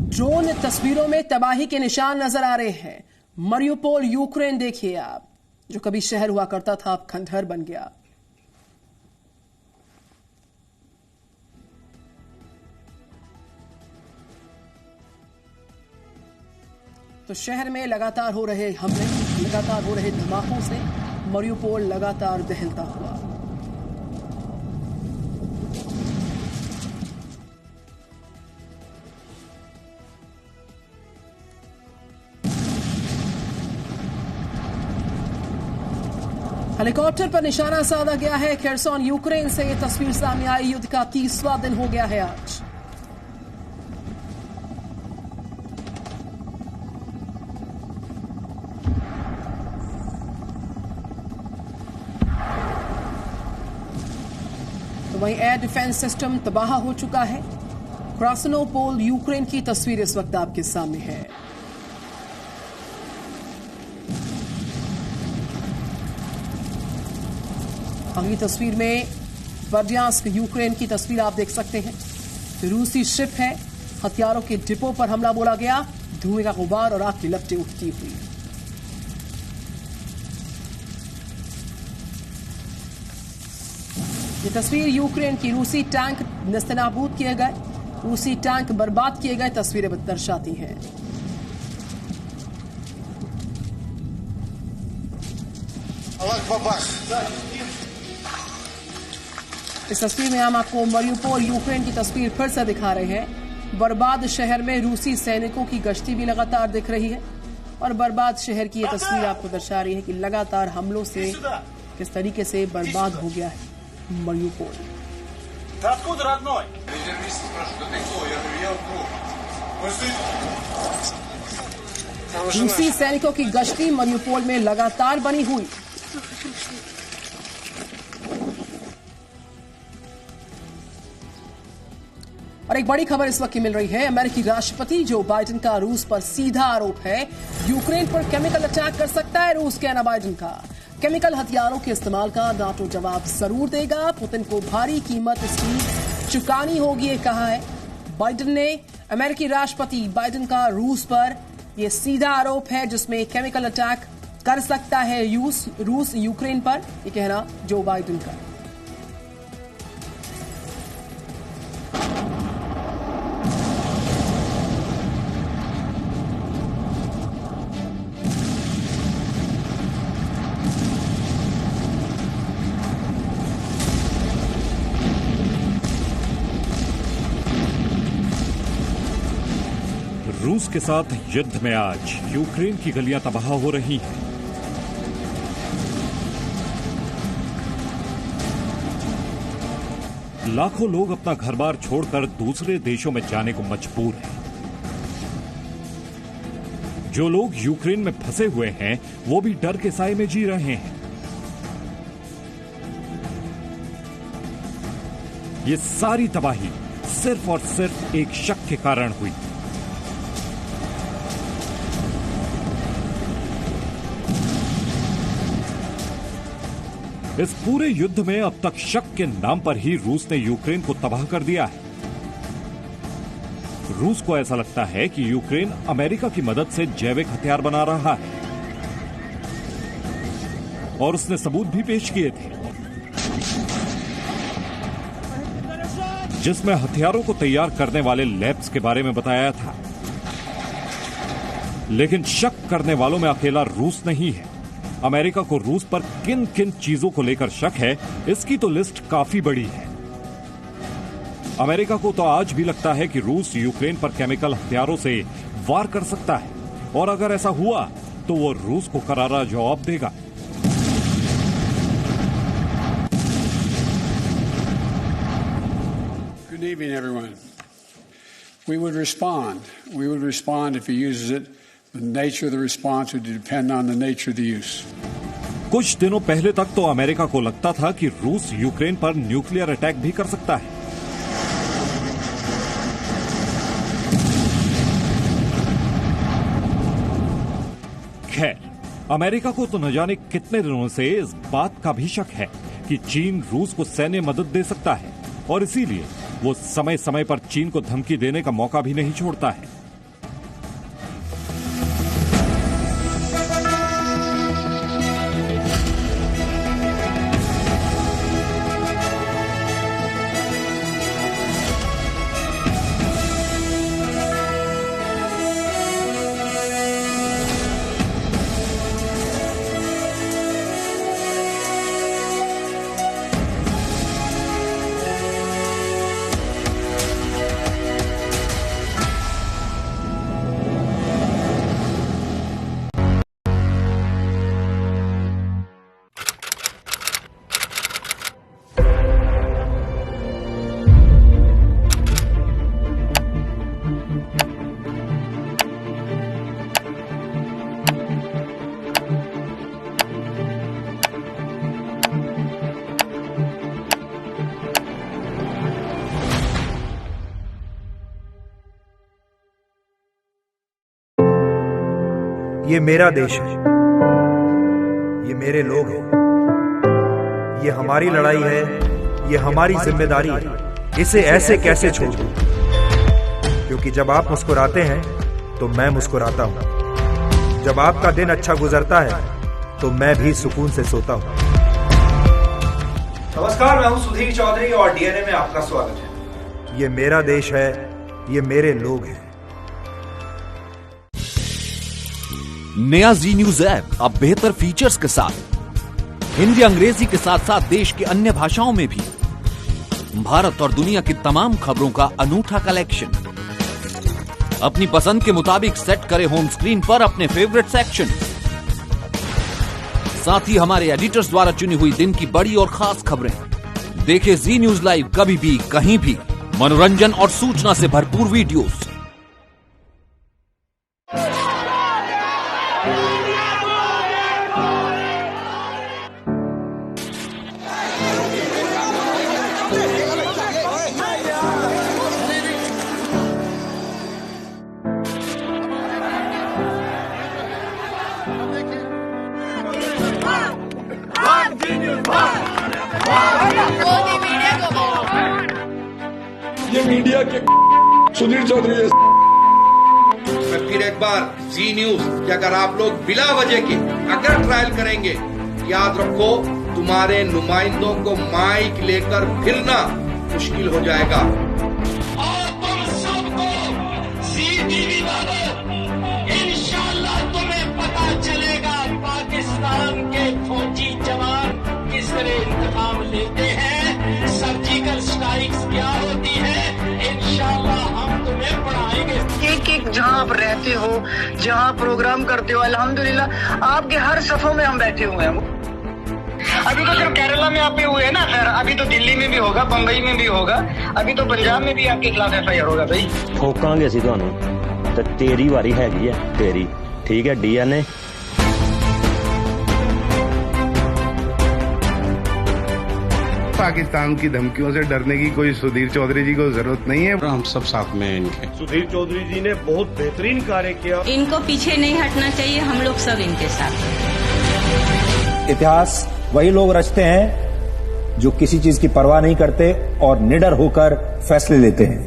ड्रोन तस्वीरों में तबाही के निशान नजर आ रहे हैं। मरियुपोल यूक्रेन देखिए आप, जो कभी शहर हुआ करता था अब खंडहर बन गया। तो शहर में लगातार हो रहे हमले, लगातार हो रहे धमाकों से मरियुपोल लगातार दहलता हुआ। हेलीकॉप्टर पर निशाना साधा गया है। खेरसॉन यूक्रेन से यह तस्वीर सामने आई। युद्ध का 30वां दिन हो गया है आज। तो वहीं एयर डिफेंस सिस्टम तबाह हो चुका है। क्रासनोपोल यूक्रेन की तस्वीर इस वक्त आपके सामने है। अगली तस्वीर में बर्डियांस्क यूक्रेन की तस्वीर आप देख सकते हैं। रूसी शिप है, हथियारों के डिपो पर हमला बोला गया। धुएं का गुबार और आग की लपटें उठती हुई। ये तस्वीर यूक्रेन की। रूसी टैंक नेस्तनाबूद किए गए, रूसी टैंक बर्बाद किए गए तस्वीरें दर्शाती हैं। इस तस्वीर में हम आपको मरियुपोल यूक्रेन की तस्वीर फिर से दिखा रहे हैं। बर्बाद शहर में रूसी सैनिकों की गश्ती भी लगातार दिख रही है और बर्बाद शहर की यह तस्वीर आपको दर्शा रही है कि लगातार हमलों से किस तरीके से बर्बाद हो गया है मरियुपोल। रूसी सैनिकों की गश्ती मरियुपोल में लगातार बनी हुई। और एक बड़ी खबर इस वक्त की मिल रही है। अमेरिकी राष्ट्रपति जो बाइडेन का रूस पर सीधा आरोप है, यूक्रेन पर केमिकल अटैक कर सकता है रूस, कहना बाइडेन का। केमिकल हथियारों के इस्तेमाल का नाटो जवाब जरूर देगा। पुतिन को भारी कीमत इसकी चुकानी होगी, ये कहा है बाइडेन ने। अमेरिकी राष्ट्रपति बाइडेन का रूस पर यह सीधा आरोप है जिसमें केमिकल अटैक कर सकता है रूस यूक्रेन पर, यह कहना जो बाइडेन का। रूस के साथ युद्ध में आज यूक्रेन की गलियां तबाह हो रही हैं। लाखों लोग अपना घर-बार छोड़कर दूसरे देशों में जाने को मजबूर हैं। जो लोग यूक्रेन में फंसे हुए हैं, वो भी डर के साए में जी रहे हैं। ये सारी तबाही सिर्फ और सिर्फ एक शक के कारण हुई। इस पूरे युद्ध में अब तक शक के नाम पर ही रूस ने यूक्रेन को तबाह कर दिया है। रूस को ऐसा लगता है कि यूक्रेन अमेरिका की मदद से जैविक हथियार बना रहा है और उसने सबूत भी पेश किए थे, जिसमें हथियारों को तैयार करने वाले लैब्स के बारे में बताया था। लेकिन शक करने वालों में अकेला रूस नहीं है। अमेरिका को रूस पर किन किन चीजों को लेकर शक है, इसकी तो लिस्ट काफी बड़ी है। अमेरिका को तो आज भी लगता है कि रूस यूक्रेन पर केमिकल हथियारों से वार कर सकता है और अगर ऐसा हुआ तो वो रूस को करारा जवाब देगा। Good evening, everyone. We would respond. We would respond if he uses it. The nature of the response would depend on the nature of the use. कुछ दिनों पहले तक तो अमेरिका को लगता था कि रूस यूक्रेन पर न्यूक्लियर अटैक भी कर सकता है। खैर, अमेरिका को तो न जाने कितने दिनों से इस बात का भी शक है कि चीन रूस को सैन्य मदद दे सकता है और इसीलिए वो समय समय पर चीन को धमकी देने का मौका भी नहीं छोड़ता है। ये मेरा देश है, ये मेरे लोग हैं, ये हमारी लड़ाई है, ये हमारी जिम्मेदारी है। इसे ऐसे कैसे छोड़ दूं? क्योंकि जब आप मुस्कुराते हैं तो मैं मुस्कुराता हूं। जब आपका दिन अच्छा गुजरता है तो मैं भी सुकून से सोता हूं। नमस्कार, मैं हूं सुधीर चौधरी और डीएनए में आपका स्वागत है। ये मेरा देश है, ये मेरे लोग हैं। नया जी न्यूज ऐप अब बेहतर फीचर्स के साथ हिंदी अंग्रेजी के साथ साथ देश की अन्य भाषाओं में भी भारत और दुनिया की तमाम खबरों का अनूठा कलेक्शन। अपनी पसंद के मुताबिक सेट करें होम स्क्रीन पर अपने फेवरेट सेक्शन। साथ ही हमारे एडिटर्स द्वारा चुनी हुई दिन की बड़ी और खास खबरें। देखें जी न्यूज लाइव कभी भी कहीं भी। मनोरंजन और सूचना से भरपूर वीडियोस। ये मीडिया के सुधीर चौधरी है। मैं फिर एक बार जी न्यूज कि अगर आप लोग बिला वजह के अगर ट्रायल करेंगे, याद रखो तुम्हारे नुमाइंदों को माइक लेकर फिरना मुश्किल हो जाएगा। और तुम सबको ज़ी-टीवी वालों, इंशाअल्लाह तुम्हें पता चलेगा पाकिस्तान के फौजी जवान किस तरह इंतकाम लेते हैं, सर्जिकल स्ट्राइक्स क्या होती है। इंशाअल्लाह हम तुम्हें पढ़ाएंगे। एक एक जहां आप रहते हो, जहां प्रोग्राम करते हो, अल्हम्दुलिल्लाह आपके हर सफों में हम बैठे हुए हैं। अभी तो सिर्फ केरला में आप हुए हैं ना, खैर अभी तो दिल्ली में भी होगा, बम्बई में भी होगा, अभी तो पंजाब में भी आपके खिलाफ FIR होगा भाई। ठोकांगे ਅਸੀਂ ਤੁਹਾਨੂੰ ਤੇ ਤੇਰੀ ਵਾਰੀ ਹੈਗੀ ਹੈ ਤੇਰੀ ਠੀਕ ਹੈ DNA। पाकिस्तान की धमकियों से डरने की कोई सुधीर चौधरी जी को जरूरत नहीं है। हम सब साथ में हैं इनके। सुधीर चौधरी जी ने बहुत बेहतरीन कार्य किया। इनको पीछे नहीं हटना चाहिए, हम लोग सब इनके साथ हैं। इतिहास वही लोग रचते हैं जो किसी चीज की परवाह नहीं करते और निडर होकर फैसले लेते हैं।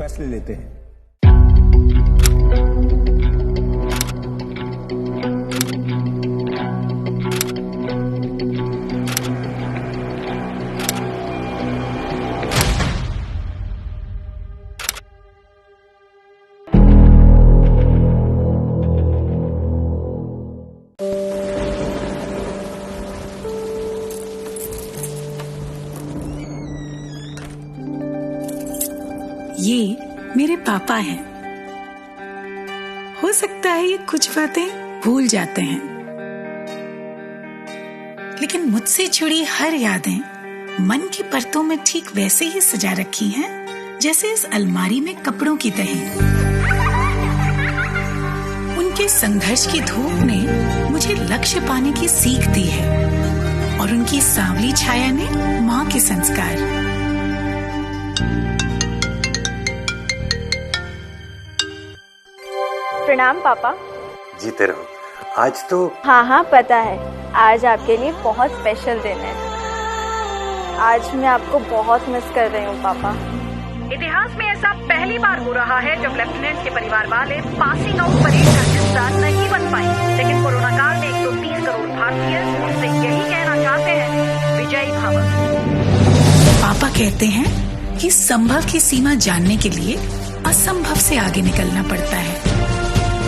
ये मेरे पापा हैं। हो सकता है ये कुछ बातें भूल जाते हैं, लेकिन मुझसे जुड़ी हर यादें मन की परतों में ठीक वैसे ही सजा रखी हैं जैसे इस अलमारी में कपड़ों की तहें। उनके संघर्ष की धूप ने मुझे लक्ष्य पाने की सीख दी है और उनकी सांवली छाया ने माँ के संस्कार। प्रणाम पापा। जीते रहो। आज तो हाँ पता है, आज आपके लिए बहुत स्पेशल दिन है। आज मैं आपको बहुत मिस कर रही हूँ पापा। इतिहास में ऐसा पहली बार हो रहा है जब लेफ्टिनेंट के परिवार वाले पासिंग आउट परेड का हिस्सा नहीं बन पाए, लेकिन कोरोना काल में 130 करोड़ भारतीय उनसे यही कहना चाहते हैं, विजयी भव। पापा कहते हैं कि संभव की सीमा जानने के लिए असंभव से आगे निकलना पड़ता है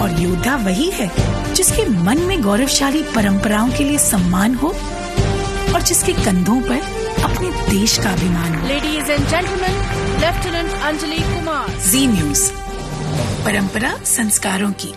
और योद्धा वही है जिसके मन में गौरवशाली परंपराओं के लिए सम्मान हो और जिसके कंधों पर अपने देश का अभिमान हो। Ladies and gentleman, lieutenant Anjali Kumar. Zee news, परंपरा संस्कारों की।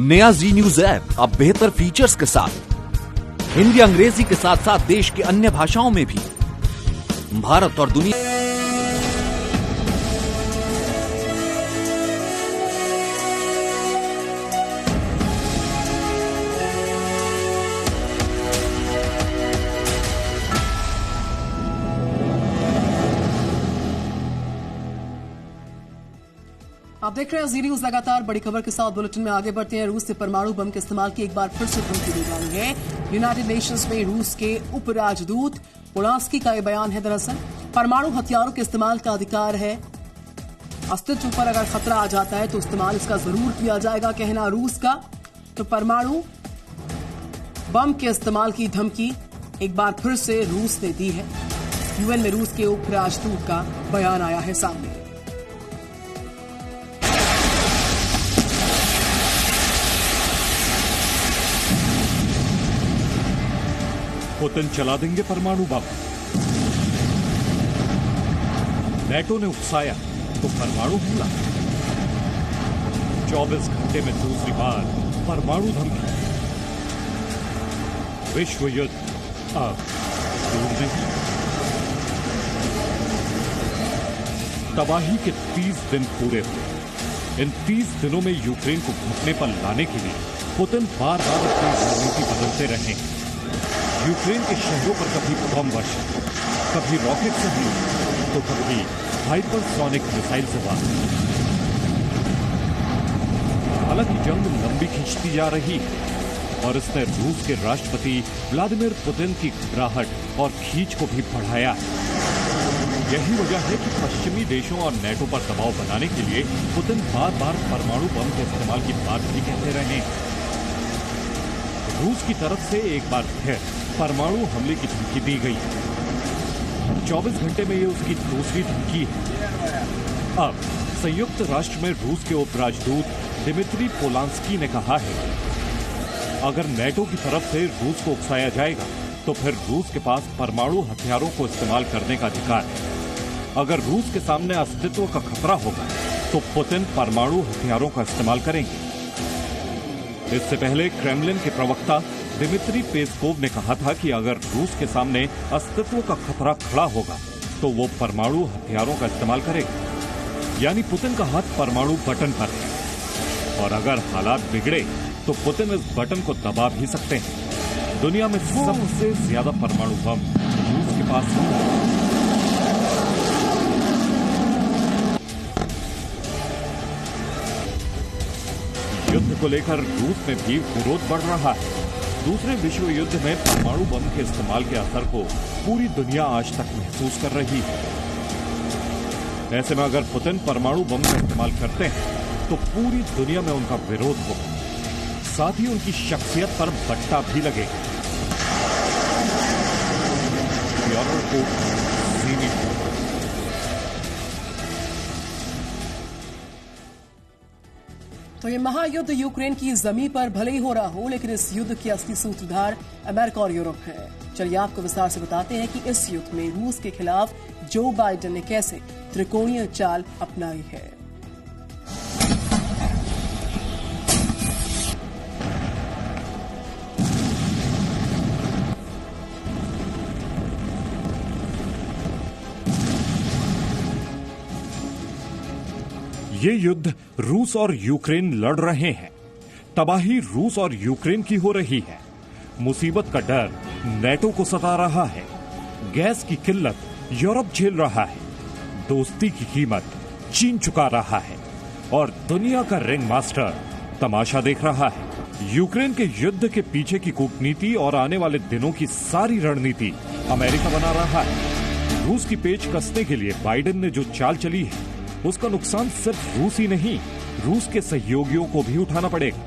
नया जी न्यूज ऐप अब बेहतर फीचर्स के साथ हिंदी अंग्रेजी के साथ साथ देश के अन्य भाषाओं में भी भारत और दुनिया। आप देख रहे हैं जी न्यूज। लगातार बड़ी खबर के साथ बुलेटिन में आगे बढ़ते हैं। रूस से परमाणु बम के इस्तेमाल की एक बार फिर से धमकी दी जा रही है। यूनाइटेड नेशंस में रूस के उप राजदूत पोलांस्की का यह बयान है। दरअसल परमाणु हथियारों के इस्तेमाल का अधिकार है, अस्तित्व पर अगर खतरा आ जाता है तो इस्तेमाल इसका जरूर किया जाएगा, कहना रूस का। तो परमाणु बम के इस्तेमाल की धमकी एक बार फिर से रूस ने दी है। यूएन में रूस के उप राजदूत का बयान आया है सामने। पुतिन चला देंगे परमाणु बम। नेटो ने उकसाया तो परमाणु हमला। 24 घंटे में दूसरी बार परमाणु धमकी। विश्व युद्ध अब दूर नहीं। तबाही के 30 दिन पूरे हुए। इन 30 दिनों में यूक्रेन को घुटने पर लाने के लिए पुतिन बार बार अपनी रणनीति बदलते रहे। यूक्रेन के शहरों पर कभी बम वर्षा, कभी रॉकेट से हमला, तो कभी हाइपरसोनिक मिसाइल से वार। हालांकि जंग लंबी खींचती जा रही है और इसने रूस के राष्ट्रपति व्लादिमीर पुतिन की घबराहट और खींच को भी बढ़ाया। यही वजह है कि पश्चिमी देशों और नेटो पर दबाव बनाने के लिए पुतिन बार बार परमाणु बम के इस्तेमाल की बात भी कहते रहे। रूस की तरफ से एक बार फिर परमाणु हमले की धमकी दी गई। 24 घंटे में ये उसकी दूसरी धमकी है। अब संयुक्त राष्ट्र में रूस के उपराजदूत दिमित्री पोलांस्की ने कहा है, अगर नेटो की तरफ से रूस को उकसाया जाएगा तो फिर रूस के पास परमाणु हथियारों को इस्तेमाल करने का अधिकार है। अगर रूस के सामने अस्तित्व का खतरा होगा तो पुतिन परमाणु हथियारों का इस्तेमाल करेंगे। इससे पहले क्रेमलिन के प्रवक्ता दिमित्री पेस्कोव ने कहा था कि अगर रूस के सामने अस्तित्व का खतरा खड़ा होगा तो वो परमाणु हथियारों का इस्तेमाल करेगा। यानी पुतिन का हाथ परमाणु बटन पर है और अगर हालात बिगड़े तो पुतिन इस बटन को दबा भी सकते हैं। दुनिया में सबसे ज्यादा परमाणु बम रूस के पास है। युद्ध को लेकर रूस में भी विरोध बढ़ रहा है। दूसरे विश्व युद्ध में परमाणु बम के इस्तेमाल के असर को पूरी दुनिया आज तक महसूस कर रही है। ऐसे में अगर पुतिन परमाणु बम का इस्तेमाल करते हैं तो पूरी दुनिया में उनका विरोध होगा, साथ ही उनकी शख्सियत पर बट्टा भी लगेगा। तो ये महायुद्ध यूक्रेन की जमीन पर भले ही हो रहा हो, लेकिन इस युद्ध के असली सूत्रधार अमेरिका और यूरोप है। चलिए आपको विस्तार से बताते हैं कि इस युद्ध में रूस के खिलाफ जो बाइडेन ने कैसे त्रिकोणीय चाल अपनाई है। ये युद्ध रूस और यूक्रेन लड़ रहे हैं। तबाही रूस और यूक्रेन की हो रही है। मुसीबत का डर नेटो को सता रहा है। गैस की किल्लत यूरोप झेल रहा है। दोस्ती की कीमत चीन चुका रहा है और दुनिया का रिंग मास्टर तमाशा देख रहा है। यूक्रेन के युद्ध के पीछे की कूटनीति और आने वाले दिनों की सारी रणनीति अमेरिका बना रहा है। रूस की पेच कसने के लिए बाइडेन ने जो चाल चली है उसका नुकसान सिर्फ रूस ही नहीं, रूस के सहयोगियों को भी उठाना पड़ेगा,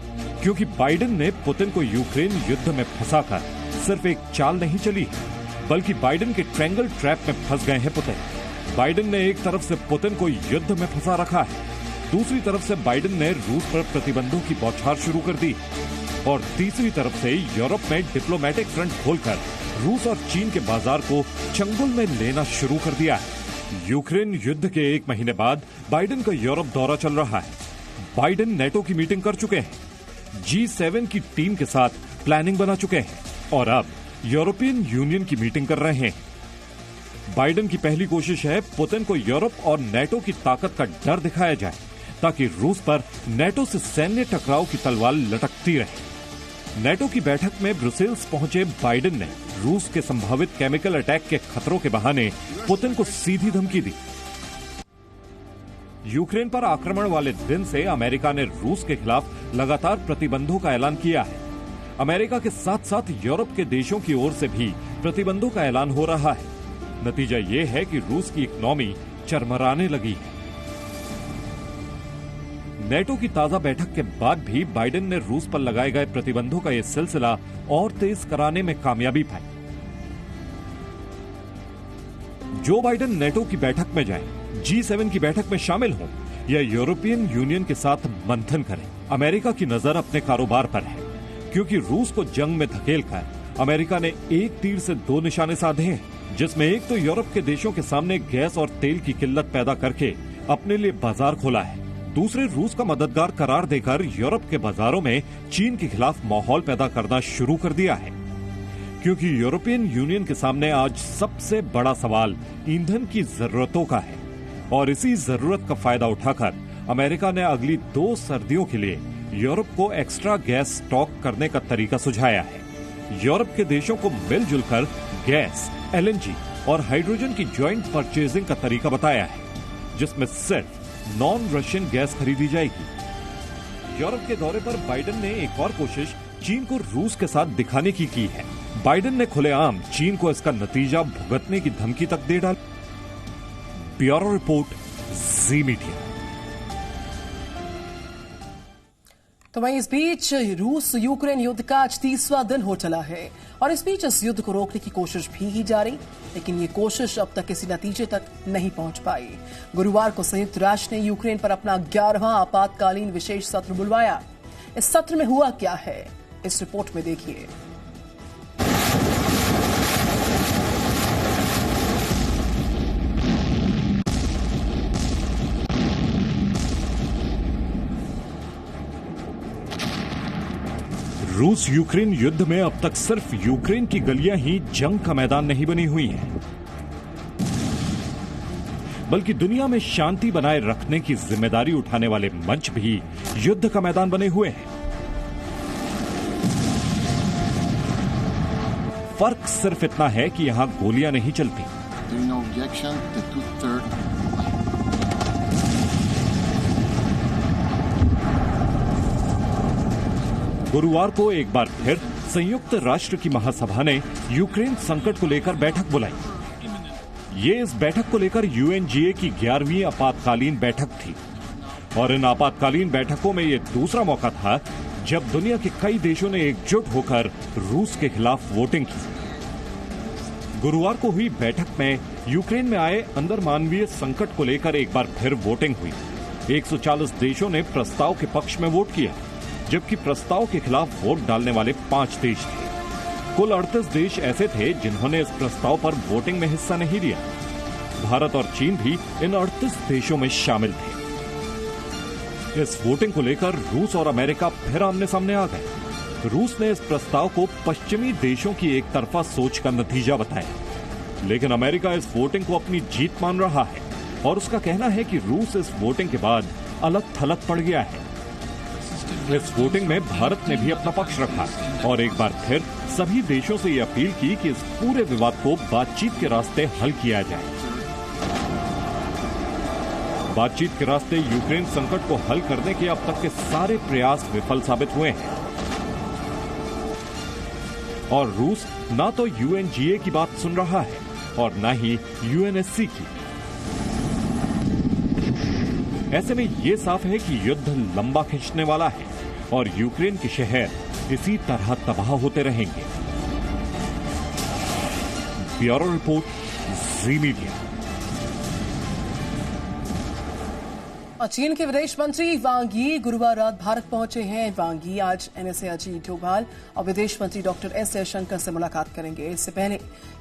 क्योंकि बाइडेन ने पुतिन को यूक्रेन युद्ध में फंसाकर सिर्फ एक चाल नहीं चली है, बल्कि बाइडेन के ट्रायंगल ट्रैप में फंस गए हैं पुतिन। बाइडेन ने एक तरफ से पुतिन को युद्ध में फंसा रखा है, दूसरी तरफ से बाइडेन ने रूस पर प्रतिबंधों की बौछार शुरू कर दी और तीसरी तरफ से यूरोप में डिप्लोमेटिक फ्रंट खोलकर रूस और चीन के बाजार को चंगुल में लेना शुरू कर दिया है। यूक्रेन युद्ध के 1 महीने बाद बाइडेन का यूरोप दौरा चल रहा है। बाइडेन नेटो की मीटिंग कर चुके हैं, G7 की टीम के साथ प्लानिंग बना चुके हैं और अब यूरोपियन यूनियन की मीटिंग कर रहे हैं। बाइडेन की पहली कोशिश है पुतिन को यूरोप और नेटो की ताकत का डर दिखाया जाए ताकि रूस पर नेटो से सैन्य टकराव की तलवार लटकती रहे। नेटो की बैठक में ब्रुसेल्स पहुंचे बाइडेन ने रूस के संभावित केमिकल अटैक के खतरों के बहाने पुतिन को सीधी धमकी दी। यूक्रेन पर आक्रमण वाले दिन से अमेरिका ने रूस के खिलाफ लगातार प्रतिबंधों का ऐलान किया है। अमेरिका के साथ साथ यूरोप के देशों की ओर से भी प्रतिबंधों का ऐलान हो रहा है। नतीजा ये है कि रूस की इकोनॉमी चरमराने लगी है। नेटो की ताजा बैठक के बाद भी बाइडेन ने रूस पर लगाए गए प्रतिबंधों का यह सिलसिला और तेज कराने में कामयाबी पाई। जो बाइडेन नेटो की बैठक में जाए, G7 की बैठक में शामिल हो या यूरोपियन यूनियन के साथ मंथन करें, अमेरिका की नजर अपने कारोबार पर है, क्योंकि रूस को जंग में धकेलकर अमेरिका ने एक तीर से 2 निशाने साधे हैं, जिसमें एक तो यूरोप के देशों के सामने गैस और तेल की किल्लत पैदा करके अपने लिए बाजार खोला है, दूसरे रूस का मददगार करार देकर यूरोप के बाजारों में चीन के खिलाफ माहौल पैदा करना शुरू कर दिया है। क्योंकि यूरोपियन यूनियन के सामने आज सबसे बड़ा सवाल ईंधन की जरूरतों का है और इसी जरूरत का फायदा उठाकर अमेरिका ने अगली 2 सर्दियों के लिए यूरोप को एक्स्ट्रा गैस स्टॉक करने का तरीका सुझाया है। यूरोप के देशों को मिलजुल कर गैस, LNG और हाइड्रोजन की ज्वाइंट परचेजिंग का तरीका बताया है, जिसमें सिर्फ नॉन रशियन गैस खरीदी जाएगी। यूरोप के दौरे पर बाइडेन ने एक और कोशिश चीन को रूस के साथ दिखाने की है। बाइडेन ने खुलेआम चीन को इसका नतीजा भुगतने की धमकी तक दे डाली। ब्यूरो रिपोर्ट, जी मीडिया। तो वहीं इस बीच रूस यूक्रेन युद्ध का आज 30वां दिन हो चला है और इस बीच इस युद्ध को रोकने की कोशिश भी की जा रही, लेकिन ये कोशिश अब तक किसी नतीजे तक नहीं पहुंच पाई। गुरुवार को संयुक्त राष्ट्र ने यूक्रेन पर अपना 11वां आपातकालीन विशेष सत्र बुलवाया। इस सत्र में हुआ क्या है, इस रिपोर्ट में देखिए। रूस यूक्रेन युद्ध में अब तक सिर्फ यूक्रेन की गलियां ही जंग का मैदान नहीं बनी हुई हैं, बल्कि दुनिया में शांति बनाए रखने की जिम्मेदारी उठाने वाले मंच भी युद्ध का मैदान बने हुए हैं। फर्क सिर्फ इतना है कि यहां गोलियां नहीं चलती। गुरुवार को एक बार फिर संयुक्त राष्ट्र की महासभा ने यूक्रेन संकट को लेकर बैठक बुलाई। ये इस बैठक को लेकर यूएनजीए की 11वीं आपातकालीन बैठक थी और इन आपातकालीन बैठकों में ये दूसरा मौका था जब दुनिया के कई देशों ने एकजुट होकर रूस के खिलाफ वोटिंग की। गुरुवार को हुई बैठक में यूक्रेन में आए अंतर्मानवीय संकट को लेकर एक बार फिर वोटिंग हुई। 140 देशों ने प्रस्ताव के पक्ष में वोट किया, जबकि प्रस्ताव के खिलाफ वोट डालने वाले 5 देश थे। कुल 38 देश ऐसे थे जिन्होंने इस प्रस्ताव पर वोटिंग में हिस्सा नहीं लिया। भारत और चीन भी इन 38 देशों में शामिल थे। इस वोटिंग को लेकर रूस और अमेरिका फिर आमने सामने आ गए। रूस ने इस प्रस्ताव को पश्चिमी देशों की एक तरफा सोच का नतीजा बताया, लेकिन अमेरिका इस वोटिंग को अपनी जीत मान रहा है और उसका कहना है कि रूस इस वोटिंग के बाद अलग थलग पड़ गया है। इस वोटिंग में भारत ने भी अपना पक्ष रखा और एक बार फिर सभी देशों से ये अपील की कि इस पूरे विवाद को बातचीत के रास्ते हल किया जाए। बातचीत के रास्ते यूक्रेन संकट को हल करने के अब तक के सारे प्रयास विफल साबित हुए हैं और रूस ना तो यूएनजीए की बात सुन रहा है और ना ही यूएनएससी की। ऐसे में ये साफ है कि युद्ध लंबा खिंचने वाला है और यूक्रेन के शहर इसी तरह तबाह होते रहेंगे। ब्यूरो रिपोर्ट, जी मीडिया। चीन के विदेश मंत्री वांग यी गुरुवार रात भारत पहुंचे हैं। वांग यी आज एनएसए अजीत डोभाल और विदेश मंत्री डॉक्टर एस जयशंकर से मुलाकात करेंगे। इससे पहले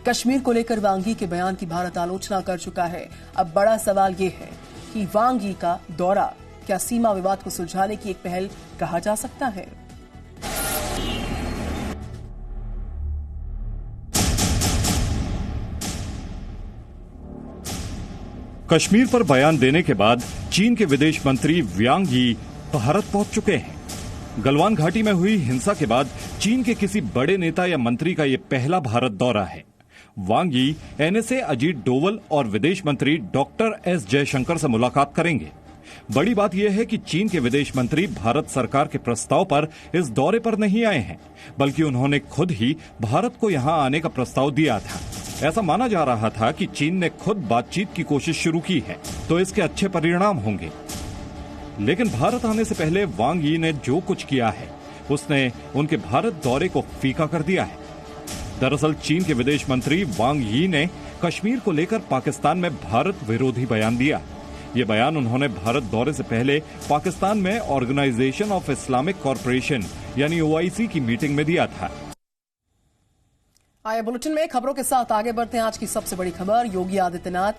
कश्मीर को लेकर वांग यी के बयान की भारत आलोचना कर चुका है। अब बड़ा सवाल ये है कि वांग यी का दौरा क्या सीमा विवाद को सुलझाने की एक पहल कहा जा सकता है? कश्मीर पर बयान देने के बाद चीन के विदेश मंत्री वांग यी भारत पहुंच चुके हैं। गलवान घाटी में हुई हिंसा के बाद चीन के किसी बड़े नेता या मंत्री का यह पहला भारत दौरा है। वांग यी एनएसए अजीत डोवल और विदेश मंत्री डॉक्टर एस जयशंकर से मुलाकात करेंगे। बड़ी बात यह है कि चीन के विदेश मंत्री भारत सरकार के प्रस्ताव पर इस दौरे पर नहीं आए हैं, बल्कि उन्होंने खुद ही भारत को यहां आने का प्रस्ताव दिया था। ऐसा माना जा रहा था कि चीन ने खुद बातचीत की कोशिश शुरू की है तो इसके अच्छे परिणाम होंगे। लेकिन भारत आने से पहले वांग यी ने जो कुछ किया है उसने उनके भारत दौरे को फीका कर दिया है। दरअसल चीन के विदेश मंत्री वांग यी ने कश्मीर को लेकर पाकिस्तान में भारत विरोधी बयान दिया। ये बयान उन्होंने भारत दौरे से पहले पाकिस्तान में ऑर्गेनाइजेशन ऑफ इस्लामिक कॉरपोरेशन यानी OIC की मीटिंग में दिया था। आइए बुलेटिन में खबरों के साथ आगे बढ़ते हैं। आज की सबसे बड़ी खबर योगी आदित्यनाथ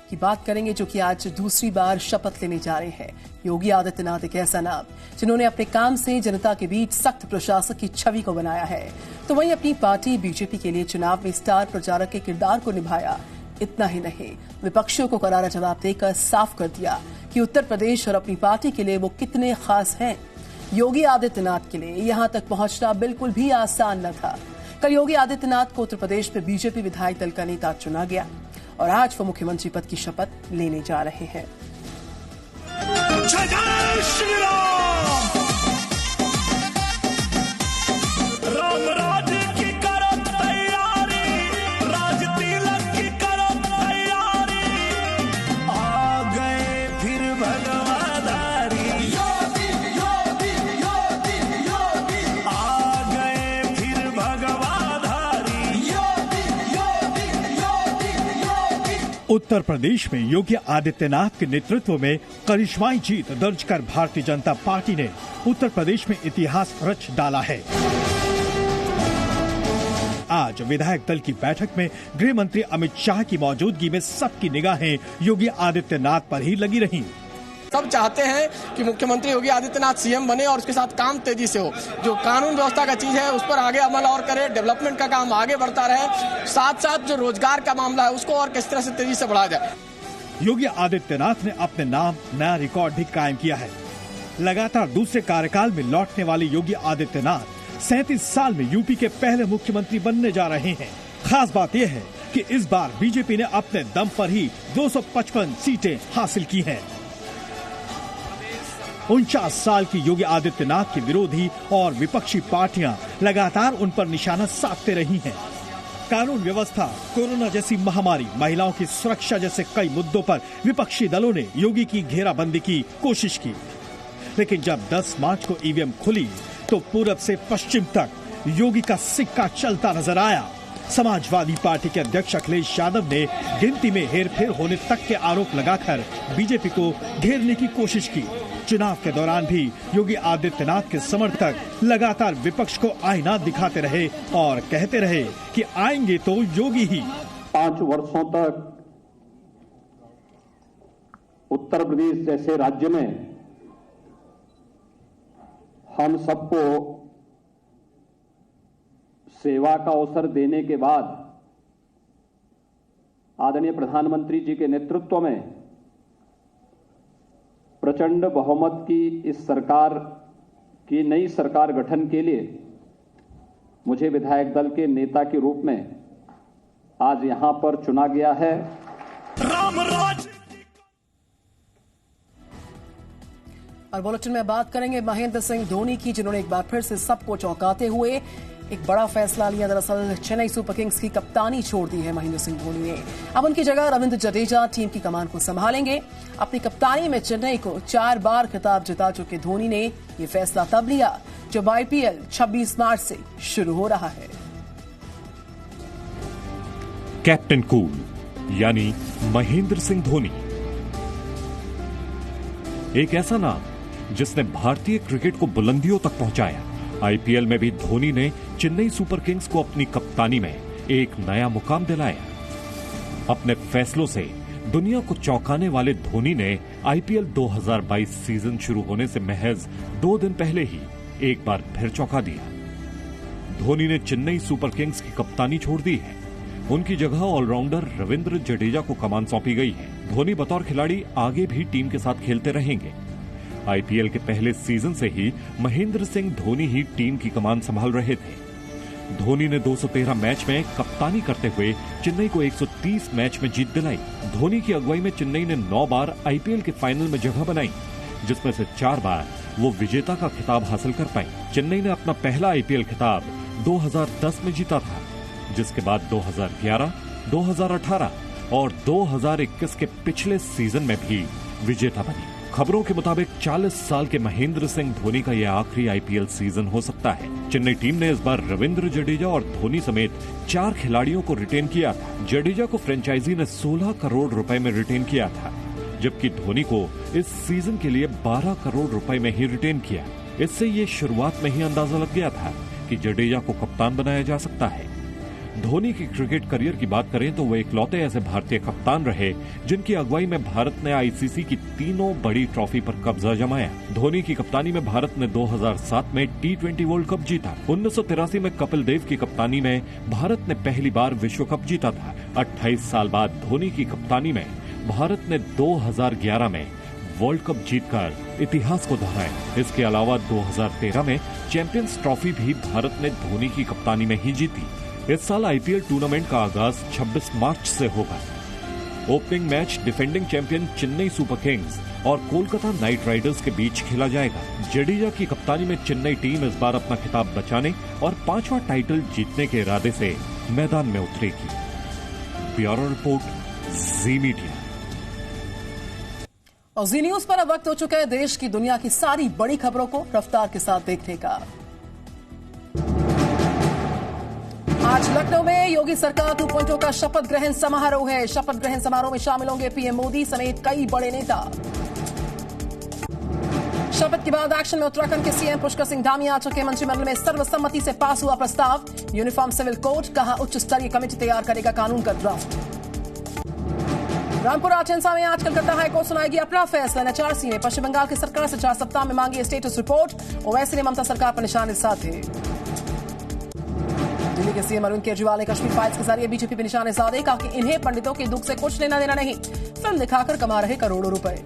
की बात करेंगे, जो कि आज दूसरी बार शपथ लेने जा रहे हैं। योगी आदित्यनाथ एक ऐसा नाम जिन्होंने अपने काम से जनता के बीच सख्त प्रशासक की छवि को बनाया है, तो वहीं अपनी पार्टी बीजेपी के लिए चुनाव में स्टार प्रचारक के किरदार को निभाया। इतना ही नहीं, विपक्षियों को करारा जवाब देकर साफ कर दिया कि उत्तर प्रदेश और अपनी पार्टी के लिए वो कितने खास हैं। योगी आदित्यनाथ के लिए यहां तक पहुंचना बिल्कुल भी आसान न था। कल योगी आदित्यनाथ को उत्तर प्रदेश में बीजेपी विधायक दल का नेता चुना गया और आज वो मुख्यमंत्री पद की शपथ लेने जा रहे हैं। उत्तर प्रदेश में योगी आदित्यनाथ के नेतृत्व में करिश्माई जीत दर्ज कर भारतीय जनता पार्टी ने उत्तर प्रदेश में इतिहास रच डाला है। आज विधायक दल की बैठक में गृह मंत्री अमित शाह की मौजूदगी में सबकी निगाहें योगी आदित्यनाथ पर ही लगी रहीं। सब चाहते हैं कि मुख्यमंत्री योगी आदित्यनाथ सीएम बने और उसके साथ काम तेजी से हो। जो कानून व्यवस्था का चीज है उस पर आगे अमल और करे, डेवलपमेंट का काम आगे बढ़ता रहे, साथ साथ जो रोजगार का मामला है उसको और किस तरह से तेजी से बढ़ाया जाए। योगी आदित्यनाथ ने अपने नाम नया रिकॉर्ड भी कायम किया है। लगातार दूसरे कार्यकाल में लौटने वाले योगी आदित्यनाथ 37 साल में यूपी के पहले मुख्यमंत्री बनने जा रहे हैं। खास बात यह है कि इस बार बीजेपी ने अपने दम पर ही 255 सीटें हासिल की हैं। 49 साल की योगी आदित्यनाथ के विरोधी और विपक्षी पार्टियां लगातार उन पर निशाना साधते रही हैं। कानून व्यवस्था, कोरोना जैसी महामारी, महिलाओं की सुरक्षा जैसे कई मुद्दों पर विपक्षी दलों ने योगी की घेराबंदी की कोशिश की, लेकिन जब 10 मार्च को ईवीएम खुली तो पूरब से पश्चिम तक योगी का सिक्का चलता नजर आया। समाजवादी पार्टी के अध्यक्ष अखिलेश यादव ने गिनती में हेरफेर होने तक के आरोप लगाकर बीजेपी को घेरने की कोशिश की। चुनाव के दौरान भी योगी आदित्यनाथ के समर्थक लगातार विपक्ष को आईना दिखाते रहे और कहते रहे कि आएंगे तो योगी ही। 5 वर्षों तक उत्तर प्रदेश जैसे राज्य में हम सबको सेवा का अवसर देने के बाद आदरणीय प्रधानमंत्री जी के नेतृत्व में प्रचंड बहुमत की इस सरकार की नई सरकार गठन के लिए मुझे विधायक दल के नेता के रूप में आज यहां पर चुना गया है। और बुलेटिन में बात करेंगे महेंद्र सिंह धोनी की, जिन्होंने एक बार फिर से सबको चौंकाते हुए एक बड़ा फैसला लिया। दरअसल चेन्नई सुपर किंग्स की कप्तानी छोड़ दी है महेंद्र सिंह धोनी ने। अब उनकी जगह रविंद्र जडेजा टीम की कमान को संभालेंगे। अपनी कप्तानी में चेन्नई को 4 बार खिताब जिता चुके धोनी ने ये फैसला तब लिया जब आईपीएल 26 मार्च से शुरू हो रहा है। कैप्टन कूल यानी महेंद्र सिंह धोनी, एक ऐसा नाम जिसने भारतीय क्रिकेट को बुलंदियों तक पहुंचाया। आईपीएल में भी धोनी ने चेन्नई सुपर किंग्स को अपनी कप्तानी में एक नया मुकाम दिलाया। अपने फैसलों से दुनिया को चौंकाने वाले धोनी ने आईपीएल 2022 सीजन शुरू होने से महज 2 दिन पहले ही एक बार फिर चौंका दिया। धोनी ने चेन्नई सुपर किंग्स की कप्तानी छोड़ दी है। उनकी जगह ऑलराउंडर रविंद्र जडेजा को कमान सौंपी गई है। धोनी बतौर खिलाड़ी आगे भी टीम के साथ खेलते रहेंगे। आईपीएल के पहले सीजन से ही महेंद्र सिंह धोनी ही टीम की कमान संभाल रहे थे। धोनी ने 213 मैच में कप्तानी करते हुए चेन्नई को 130 मैच में जीत दिलाई। धोनी की अगुवाई में चेन्नई ने 9 बार आईपीएल के फाइनल में जगह बनाई, जिसमें से 4 बार वो विजेता का खिताब हासिल कर पाई। चेन्नई ने अपना पहला आईपीएल खिताब 2010 में जीता था, जिसके बाद 2011, 2018 और 2021 के पिछले सीजन में भी विजेता बनी। खबरों के मुताबिक 40 साल के महेंद्र सिंह धोनी का यह आखिरी आईपीएल सीजन हो सकता है। चेन्नई टीम ने इस बार रविंद्र जडेजा और धोनी समेत 4 खिलाड़ियों को रिटेन किया था। जडेजा को फ्रेंचाइजी ने 16 करोड़ रुपए में रिटेन किया था, जबकि धोनी को इस सीजन के लिए 12 करोड़ रुपए में ही रिटेन किया। इससे ये शुरुआत में ही अंदाजा लग गया था कि जडेजा को कप्तान बनाया जा सकता है। धोनी की क्रिकेट करियर की बात करें तो वो इकलौते ऐसे भारतीय कप्तान रहे जिनकी अगुवाई में भारत ने आईसीसी की 3 बड़ी ट्रॉफी पर कब्जा जमाया। धोनी की कप्तानी में भारत ने 2007 में T20 वर्ल्ड कप जीता। 1983 में कपिल देव की कप्तानी में भारत ने पहली बार विश्व कप जीता था। 28 साल बाद धोनी की कप्तानी में भारत ने 2011 में वर्ल्ड कप जीतकर इतिहास को दोहराया। इसके अलावा 2013 में चैंपियंस ट्रॉफी भी भारत ने धोनी की कप्तानी में ही जीती। इस साल आईपीएल टूर्नामेंट का आगाज 26 मार्च से होगा। Opening match defending champion Chennai super Kings और कोलकाता नाइट राइडर्स के बीच खेला जाएगा। जडेजा की कप्तानी में चेन्नई टीम इस बार अपना खिताब बचाने और 5वां टाइटल जीतने के इरादे से मैदान में उतरेगी। ब्यूरो रिपोर्ट, जी मीडिया। और जी न्यूज पर अब वक्त हो चुका है देश की दुनिया की सारी बड़ी खबरों को रफ्तार के साथ देखने का। आज लखनऊ में योगी सरकार 2.0 का शपथ ग्रहण समारोह है। शपथ ग्रहण समारोह में शामिल होंगे पीएम मोदी समेत कई बड़े नेता। शपथ के बाद एक्शन में उत्तराखंड के सीएम पुष्कर सिंह धामी आ चुके। मंत्रिमंडल में सर्वसम्मति से पास हुआ प्रस्ताव। यूनिफॉर्म सिविल कोड, कहा उच्च स्तरीय कमेटी तैयार करेगा कानून का ड्राफ्ट। रामपुर हिंसा में आज कलकत्ता हाईकोर्ट सुनाएगी अपना फैसला। एनएचआरसी ने पश्चिम बंगाल की सरकार से 4 सप्ताह में मांगी स्टेटस रिपोर्ट। ओवैसी ने ममता सरकार पर निशाने साधे। दिल्ली के सीएम अरविंद केजरीवाल ने कश्मीर फाइल्स के जरिए बीजेपी पर निशाने साधे। कहा कि इन्हें पंडितों के दुख से कुछ लेना देना नहीं, फिल्म दिखाकर कमा रहे करोड़ों रुपए।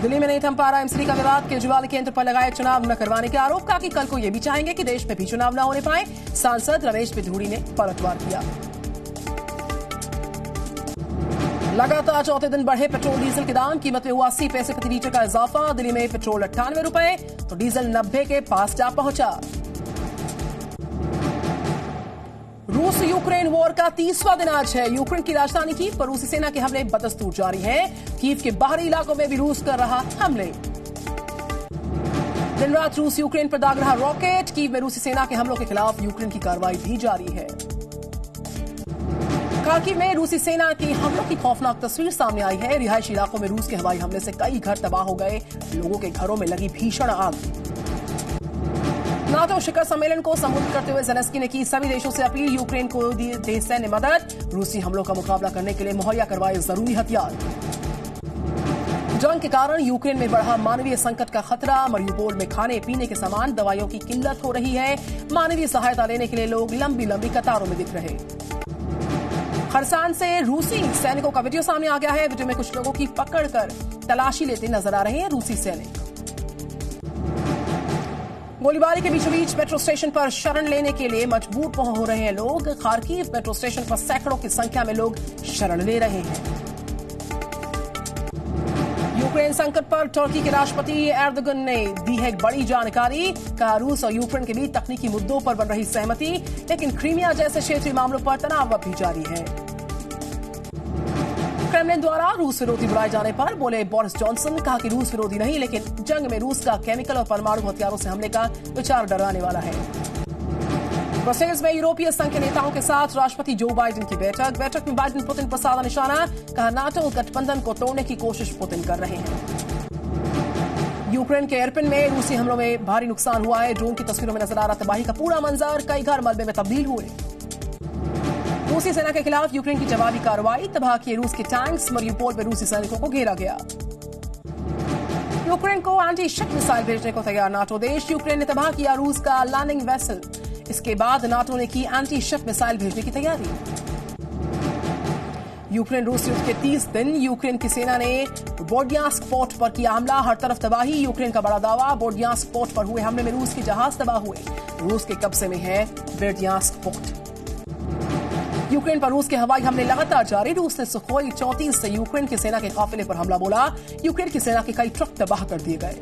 दिल्ली में नहीं थम पा रहा एमसीडी का विवाद। केजरीवाल केंद्र पर लगाए चुनाव न करवाने के आरोप। कहा कि कल को ये भी चाहेंगे कि देश में भी चुनाव न होने पाए। सांसद रमेश बिधूड़ी ने पलटवार किया। लगातार चौथे दिन बढ़े पेट्रोल डीजल के दाम। कीमत में हुआ 80 पैसे प्रति लीटर का इजाफा। दिल्ली में पेट्रोल 98 रुपए तो डीजल 90 के पास जा पहुंचा। रूस यूक्रेन वॉर का 30वां दिन आज है। यूक्रेन की राजधानी कीव पर रूसी सेना के हमले बदस्तूर जारी हैं। कीव के बाहरी इलाकों में भी रूस कर रहा हमले। दिन रात रूस यूक्रेन पर दाग रहा रॉकेट। कीव में रूसी सेना के हमलों के खिलाफ यूक्रेन की कार्रवाई भी जारी है। खार्किव में रूसी सेना के हमलों की खौफनाक तस्वीर सामने आई है। रिहायशी इलाकों में रूस के हवाई हमले से कई घर तबाह हो गए। लोगों के घरों में लगी भीषण आग। नाटो शिखर सम्मेलन को संबोधित करते हुए ज़ेलेंस्की ने की सभी देशों से अपील। यूक्रेन को दे सैन्य मदद। रूसी हमलों का मुकाबला करने के लिए मुहैया करवाए जरूरी हथियार। जंग के कारण यूक्रेन में बढ़ा मानवीय संकट का खतरा। मरियुपोल में खाने पीने के सामान, दवाइयों की किल्लत हो रही है। मानवीय सहायता लेने के लिए लोग लंबी लंबी कतारों में दिख रहे। खरसान से रूसी सैनिकों का वीडियो सामने आ गया है। वीडियो में कुछ लोगों की पकड़कर तलाशी लेते नजर आ रहे हैं रूसी सैनिक। गोलीबारी के बीचों बीच मेट्रो स्टेशन पर शरण लेने के लिए मजबूर हो रहे हैं लोग। खार्किव मेट्रो स्टेशन पर सैकड़ों की संख्या में लोग शरण ले रहे हैं। यूक्रेन संकट पर तुर्की के राष्ट्रपति एर्दोगन ने दी है बड़ी जानकारी। कहा रूस और यूक्रेन के बीच तकनीकी मुद्दों पर बन रही सहमति, लेकिन क्रीमिया जैसे क्षेत्रीय मामलों पर तनाव भी जारी है। क्रेमलिन द्वारा रूस विरोधी बुलाए जाने पर बोले बोरिस जॉनसन। कहा कि रूस विरोधी नहीं, लेकिन जंग में रूस का केमिकल और परमाणु हथियारों से हमले का विचार डराने वाला है। ब्रसेल्स में यूरोपीय संघ के नेताओं के साथ राष्ट्रपति जो बाइडेन की बैठक में बाइडेन पुतिन पर साधा निशाना। कहा नाटो गठबंधन को तोड़ने की कोशिश पुतिन कर रहे हैं। यूक्रेन के इरपिन में रूसी हमलों में भारी नुकसान हुआ है। ड्रोन की तस्वीरों में नजर आ रहा तबाही का पूरा मंजर। कई घर मलबे में तब्दील हुए। रूसी सेना के खिलाफ यूक्रेन की जवाबी कार्रवाई। तबाह किए रूस के टैंक्स। मरियुपोल में रूसी सैनिकों को घेरा गया। यूक्रेन को एंटी शिप मिसाइल भेजने को तैयार नाटो देश। यूक्रेन ने तबाह किया रूस का लैंडिंग वेसल। इसके बाद नाटो ने की एंटी शिप मिसाइल भेजने की तैयारी। यूक्रेन रूस युद्ध के 30 दिन। यूक्रेन की सेना ने बोर्डियांस्क पोर्ट पर किया हमला। हर तरफ तबाही। यूक्रेन का बड़ा दावा। बोर्डियांस्क पोर्ट पर हुए हमले में रूस के जहाज तबाह हुए। रूस के कब्जे में है बोर्डियांस्क पोर्ट। यूक्रेन पर रूस के हवाई हमले लगातार जारी। रूस ने सुखोई 34 से यूक्रेन की सेना के काफिले पर हमला बोला। यूक्रेन की सेना के कई ट्रक तबाह कर दिए गए।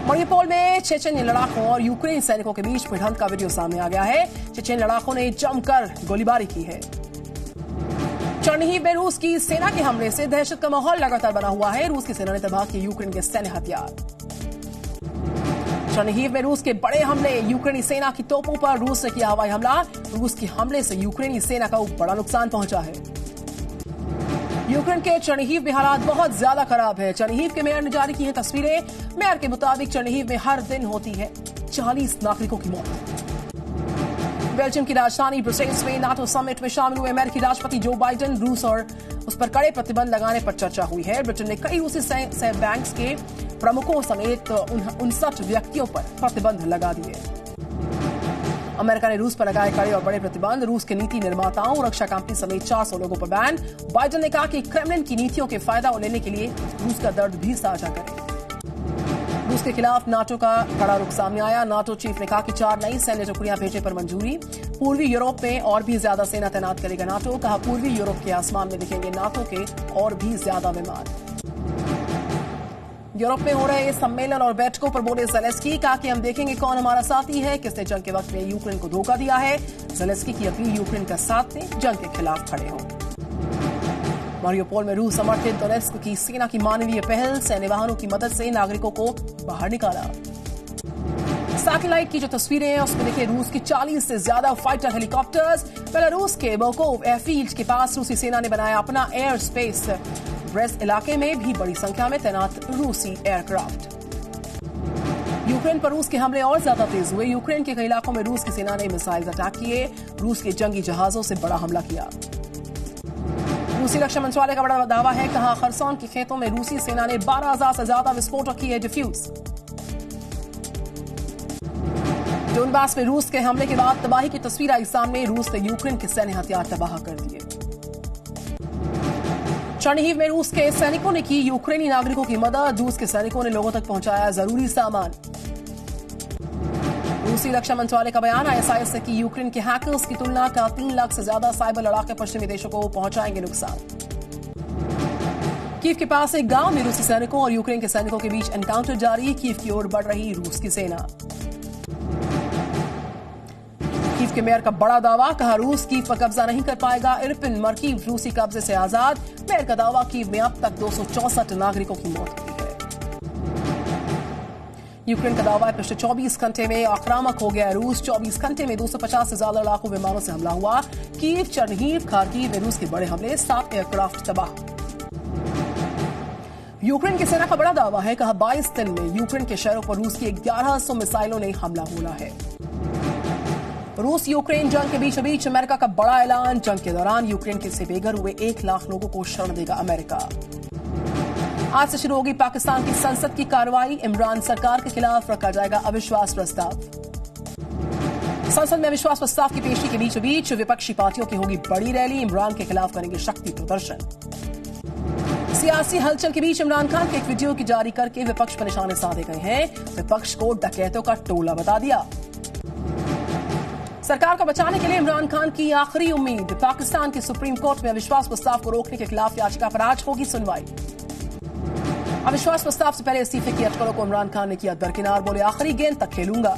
मरियुपोल में चेचेन लड़ाकों और यूक्रेन सैनिकों के बीच भिड़ंत का वीडियो सामने आ गया है। चेचेन लड़ाकों ने जमकर गोलीबारी की है। चर्निहिव में रूस की सेना के हमले से दहशत का माहौल लगातार बना हुआ है। रूस की सेना ने तबाह किए यूक्रेन के सैन्य हथियार। चर्निहिव में रूस के बड़े हमले। यूक्रेनी सेना की तोपों पर रूस ने किया हवाई हमला। रूस के हमले से यूक्रेनी सेना को बड़ा नुकसान पहुंचा है। यूक्रेन के चर्निहिव में हालात बहुत ज्यादा खराब है। चर्निहिव के मेयर ने जारी की हैं तस्वीरें। मेयर के मुताबिक चर्निहिव में हर दिन होती है 40 नागरिकों की मौत। बेल्जियम की राजधानी ब्रसेल्स में नाटो समिट में शामिल हुए अमेरिकी राष्ट्रपति जो बाइडेन। रूस और उस पर कड़े प्रतिबंध लगाने पर चर्चा हुई है। ब्रिटेन ने कई रूसी बैंक्स के प्रमुखों समेत 59 व्यक्तियों पर प्रतिबंध लगा दिए। अमेरिका ने रूस पर लगाए कड़े और बड़े प्रतिबंध। रूस के नीति निर्माताओं, रक्षा कंपनी समेत 400 लोगों पर बैन। बाइडेन ने कहा कि क्रेमलिन की नीतियों के फायदा लेने के लिए रूस का दर्द भी साझा करें। रूस के खिलाफ नाटो का कड़ा रुख सामने आया। नाटो चीफ ने कहा कि 4 नई सैन्य टुकड़ियां भेजने पर मंजूरी। पूर्वी यूरोप में और भी ज्यादा सेना तैनात करेगा नाटो। कहा पूर्वी यूरोप के आसमान में दिखेंगे नाटो के और भी ज्यादा विमान। यूरोप में हो रहे सम्मेलन और बैठकों पर बोले ज़ेलेंस्की। कहा कि हम देखेंगे कौन हमारा साथी है, किसने जंग के वक्त में यूक्रेन को धोखा दिया है। ज़ेलेंस्की की अपील यूक्रेन का साथ दें, जंग के खिलाफ खड़े हों। मारियुपोल में रूस समर्थित डोनेत्स्क की सेना की मानवीय पहल। सैन्य वाहनों की मदद से नागरिकों को बाहर निकाला। सैटेलाइट की जो तस्वीरें हैं उसमें देखिए रूस की 40 से ज्यादा फाइटर हेलीकॉप्टर्स। बेलारूस के बोकोव एयरफील्ड के पास रूसी सेना ने बनाया अपना एयर स्पेस। ब्रेस्ट इलाके में भी बड़ी संख्या में तैनात रूसी एयरक्राफ्ट। यूक्रेन पर रूस के हमले और ज्यादा तेज हुए। यूक्रेन के कई इलाकों में रूस की सेना ने मिसाइल अटैक किए। रूस के जंगी जहाजों से बड़ा हमला किया। रूसी रक्षा मंत्रालय का बड़ा दावा है, कहा खरसोन के खेतों में रूसी सेना ने 12,000 से ज्यादा विस्फोटक किए डिफ्यूज। डोनबास में रूस के हमले के बाद तबाही की तस्वीर आई सामने। रूस ने यूक्रेन के सैन्य हथियार तबाह कर दिए। चर्निहिव में रूस के सैनिकों ने की यूक्रेनी नागरिकों की मदद। रूस के सैनिकों ने लोगों तक पहुंचाया जरूरी सामान। रूसी रक्षा मंत्रालय का बयान, ISIS से की यूक्रेन के हैकर्स की तुलना का 3 लाख से ज्यादा साइबर लड़ाके पश्चिमी देशों को पहुंचाएंगे नुकसान। कीव के पास एक गांव में रूसी सैनिकों और यूक्रेन के सैनिकों के बीच एनकाउंटर जारी। कीव की ओर बढ़ रही रूस की सेना। कीव के मेयर का बड़ा दावा, कहा रूस कीव पर कब्जा नहीं कर पाएगा। इरपिन मर्कीव रूसी कब्जे से आजाद। मेयर का दावा, कीव में अब तक 264 नागरिकों की मौत हुई है। यूक्रेन का दावा है पिछले 24 घंटे में आक्रामक हो गया रूस। 24 घंटे में 250 से ज्यादा लड़ाकू विमानों से हमला हुआ। कीव, चर्निहिव, खार्किव में रूस के बड़े हमले, 7 एयरक्राफ्ट तबाह। यूक्रेन की सेना का बड़ा दावा है, कहा 22 दिन में यूक्रेन के शहरों पर रूस की 1100 मिसाइलों ने हमला बोला है। रूस यूक्रेन जंग के बीच अमेरिका का बड़ा ऐलान। जंग के दौरान यूक्रेन के से बेघर हुए 1 लाख लोगों को शरण देगा अमेरिका। आज से शुरू होगी पाकिस्तान की संसद की कार्रवाई। इमरान सरकार के खिलाफ रखा जाएगा अविश्वास प्रस्ताव। संसद में अविश्वास प्रस्ताव की पेशी के बीच विपक्षी पार्टियों की होगी बड़ी रैली। इमरान के खिलाफ करेंगे शक्ति प्रदर्शन। सियासी हलचल के बीच इमरान खान के एक वीडियो की जारी करके विपक्ष पर निशाने साधे गए हैं। विपक्ष को डकैतों का टोला बता दिया। सरकार को बचाने के लिए इमरान खान की आखिरी उम्मीद। पाकिस्तान की सुप्रीम कोर्ट में अविश्वास प्रस्ताव को रोकने के खिलाफ याचिका पर आज होगी सुनवाई। अविश्वास प्रस्ताव से पहले इस्तीफे की अटकलों को इमरान खान ने किया दरकिनार। बोले आखिरी गेंद तक खेलूंगा।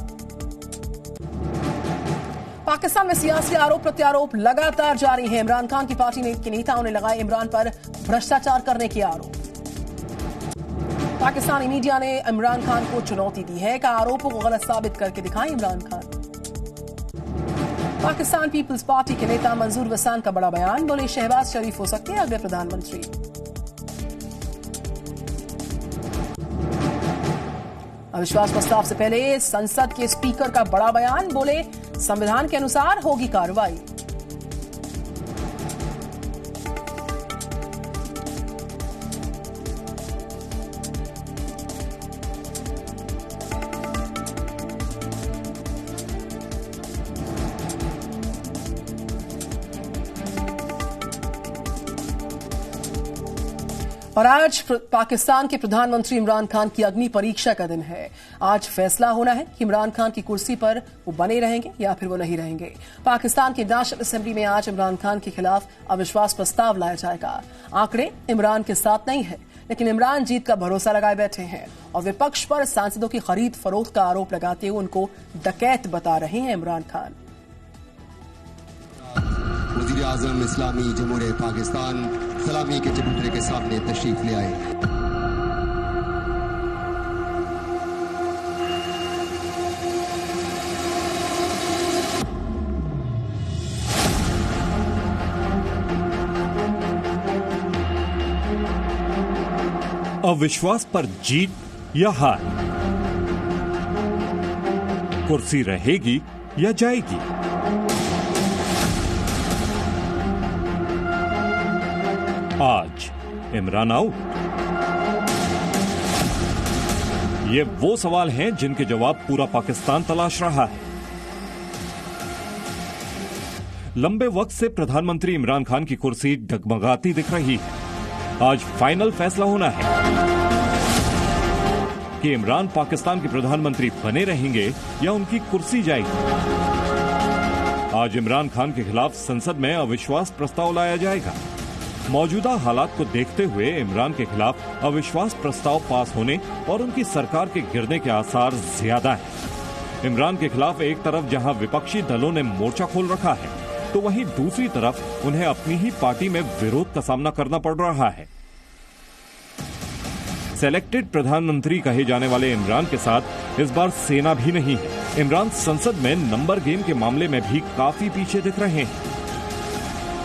पाकिस्तान में सियासी आरोप प्रत्यारोप लगातार जारी है। इमरान खान की पार्टी के नेताओं ने लगाए इमरान पर भ्रष्टाचार करने के आरोप। पाकिस्तानी मीडिया ने इमरान खान को चुनौती दी है, कहा आरोपों को गलत साबित करके दिखाएं इमरान खान। पाकिस्तान पीपल्स पार्टी के नेता मंजूर वसान का बड़ा बयान। बोले शहबाज शरीफ हो सकते हैं अगले प्रधानमंत्री। अविश्वास प्रस्ताव से पहले संसद के स्पीकर का बड़ा बयान। बोले संविधान के अनुसार होगी कार्रवाई। और आज पाकिस्तान के प्रधानमंत्री इमरान खान की अग्नि परीक्षा का दिन है। आज फैसला होना है कि इमरान खान की कुर्सी पर वो बने रहेंगे या फिर वो नहीं रहेंगे। पाकिस्तान की नेशनल असेंबली में आज इमरान खान के खिलाफ अविश्वास प्रस्ताव लाया जाएगा। आंकड़े इमरान के साथ नहीं है, लेकिन इमरान जीत का भरोसा लगाए बैठे हैं और विपक्ष पर सांसदों की खरीद फरोख्त का आरोप लगाते हुए उनको डकैत बता रहे हैं इमरान खान। वज़ीर आज़म इस्लामी जमहूरियत पाकिस्तान सलामी के चबूतरे के सामने तशरीफ ले आए। अविश्वास पर जीत या हार, कुर्सी रहेगी या जाएगी। आज इमरान आउट। ये वो सवाल हैं जिनके जवाब पूरा पाकिस्तान तलाश रहा है। लंबे वक्त से प्रधानमंत्री इमरान खान की कुर्सी डगमगाती दिख रही है। आज फाइनल फैसला होना है कि इमरान पाकिस्तान के प्रधानमंत्री बने रहेंगे या उनकी कुर्सी जाएगी। आज इमरान खान के खिलाफ संसद में अविश्वास प्रस्ताव लाया जाएगा। मौजूदा हालात को देखते हुए इमरान के खिलाफ अविश्वास प्रस्ताव पास होने और उनकी सरकार के गिरने के आसार ज्यादा हैं। इमरान के खिलाफ एक तरफ जहां विपक्षी दलों ने मोर्चा खोल रखा है, तो वहीं दूसरी तरफ उन्हें अपनी ही पार्टी में विरोध का सामना करना पड़ रहा है। सेलेक्टेड प्रधानमंत्री कहे जाने वाले इमरान के साथ इस बार सेना भी नहीं है। इमरान संसद में नंबर गेम के मामले में भी काफी पीछे दिख रहे हैं।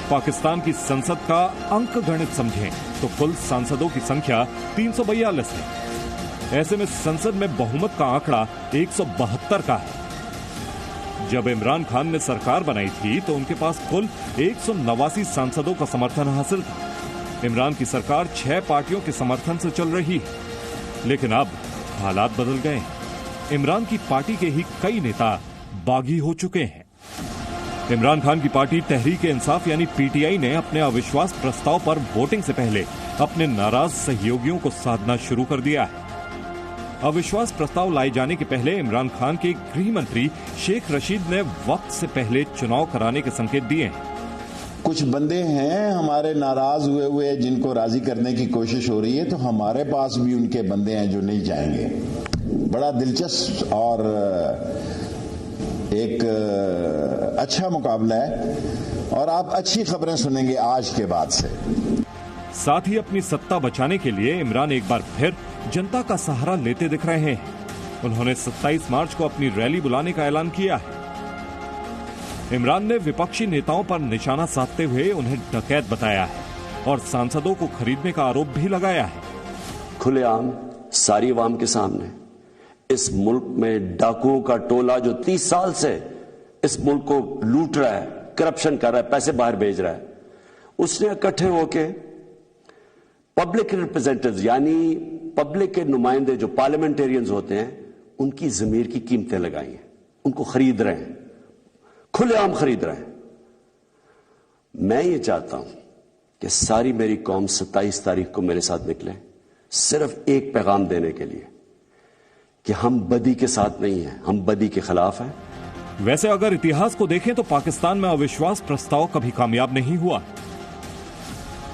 पाकिस्तान की संसद का अंक गणित समझें तो कुल सांसदों की संख्या 342 है। ऐसे में संसद में बहुमत का आंकड़ा 172 का है। जब इमरान खान ने सरकार बनाई थी तो उनके पास कुल 189 सांसदों का समर्थन हासिल था। इमरान की सरकार 6 पार्टियों के समर्थन से चल रही है, लेकिन अब हालात बदल गए हैं। इमरान की पार्टी के ही कई नेता बागी हो चुके हैं। इमरान खान की पार्टी तहरीक इंसाफ यानी पीटीआई ने अपने अविश्वास प्रस्ताव पर वोटिंग से पहले अपने नाराज सहयोगियों को साधना शुरू कर दिया है। अविश्वास प्रस्ताव लाए जाने के पहले इमरान खान के गृह मंत्री शेख रशीद ने वक्त से पहले चुनाव कराने के संकेत दिए हैं। कुछ बंदे हैं हमारे नाराज हुए जिनको राजी करने की कोशिश हो रही है, तो हमारे पास भी उनके बंदे हैं जो नहीं जाएंगे। बड़ा दिलचस्प और एक अच्छा मुकाबला है और आप अच्छी खबरें सुनेंगे आज के बाद से। साथ ही अपनी सत्ता बचाने के लिए इमरान एक बार फिर जनता का सहारा लेते दिख रहे हैं। उन्होंने 27 मार्च को अपनी रैली बुलाने का ऐलान किया है। इमरान ने विपक्षी नेताओं पर निशाना साधते हुए उन्हें डकैत बताया है और सांसदों को खरीदने का आरोप भी लगाया है। खुलेआम सारी अवाम के सामने इस मुल्क में डाकुओं का टोला जो 30 साल से इस मुल्क को लूट रहा है, करप्शन कर रहा है, पैसे बाहर भेज रहा है, उसने इकट्ठे होके पब्लिक रिप्रेजेंटेटिव्स यानी पब्लिक के नुमाइंदे जो पार्लियामेंटेरियंस होते हैं, उनकी जमीर की कीमतें लगाई हैं, उनको खरीद रहे हैं, खुलेआम खरीद रहे हैं। मैं ये चाहता हूं कि सारी मेरी कौम 27 तारीख को मेरे साथ निकले, सिर्फ एक पैगाम देने के लिए कि हम बदी के साथ नहीं हैं, हम बदी के खिलाफ हैं। वैसे अगर इतिहास को देखें तो पाकिस्तान में अविश्वास प्रस्ताव कभी कामयाब नहीं हुआ।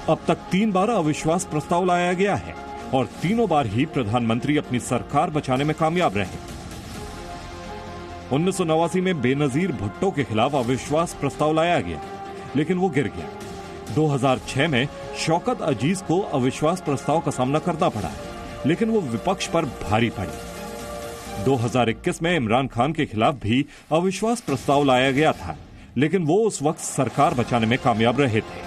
अब तक 3 बार अविश्वास प्रस्ताव लाया गया है और तीनों बार ही प्रधानमंत्री अपनी सरकार बचाने में कामयाब रहे। 1989 में बेनजीर भुट्टो के खिलाफ अविश्वास प्रस्ताव लाया गया, लेकिन वो गिर गया। 2006 में शौकत अजीज को अविश्वास प्रस्ताव का सामना करना पड़ा, लेकिन वो विपक्ष पर भारी पड़ी। 2021 में इमरान खान के खिलाफ भी अविश्वास प्रस्ताव लाया गया था, लेकिन वो उस वक्त सरकार बचाने में कामयाब रहे थे।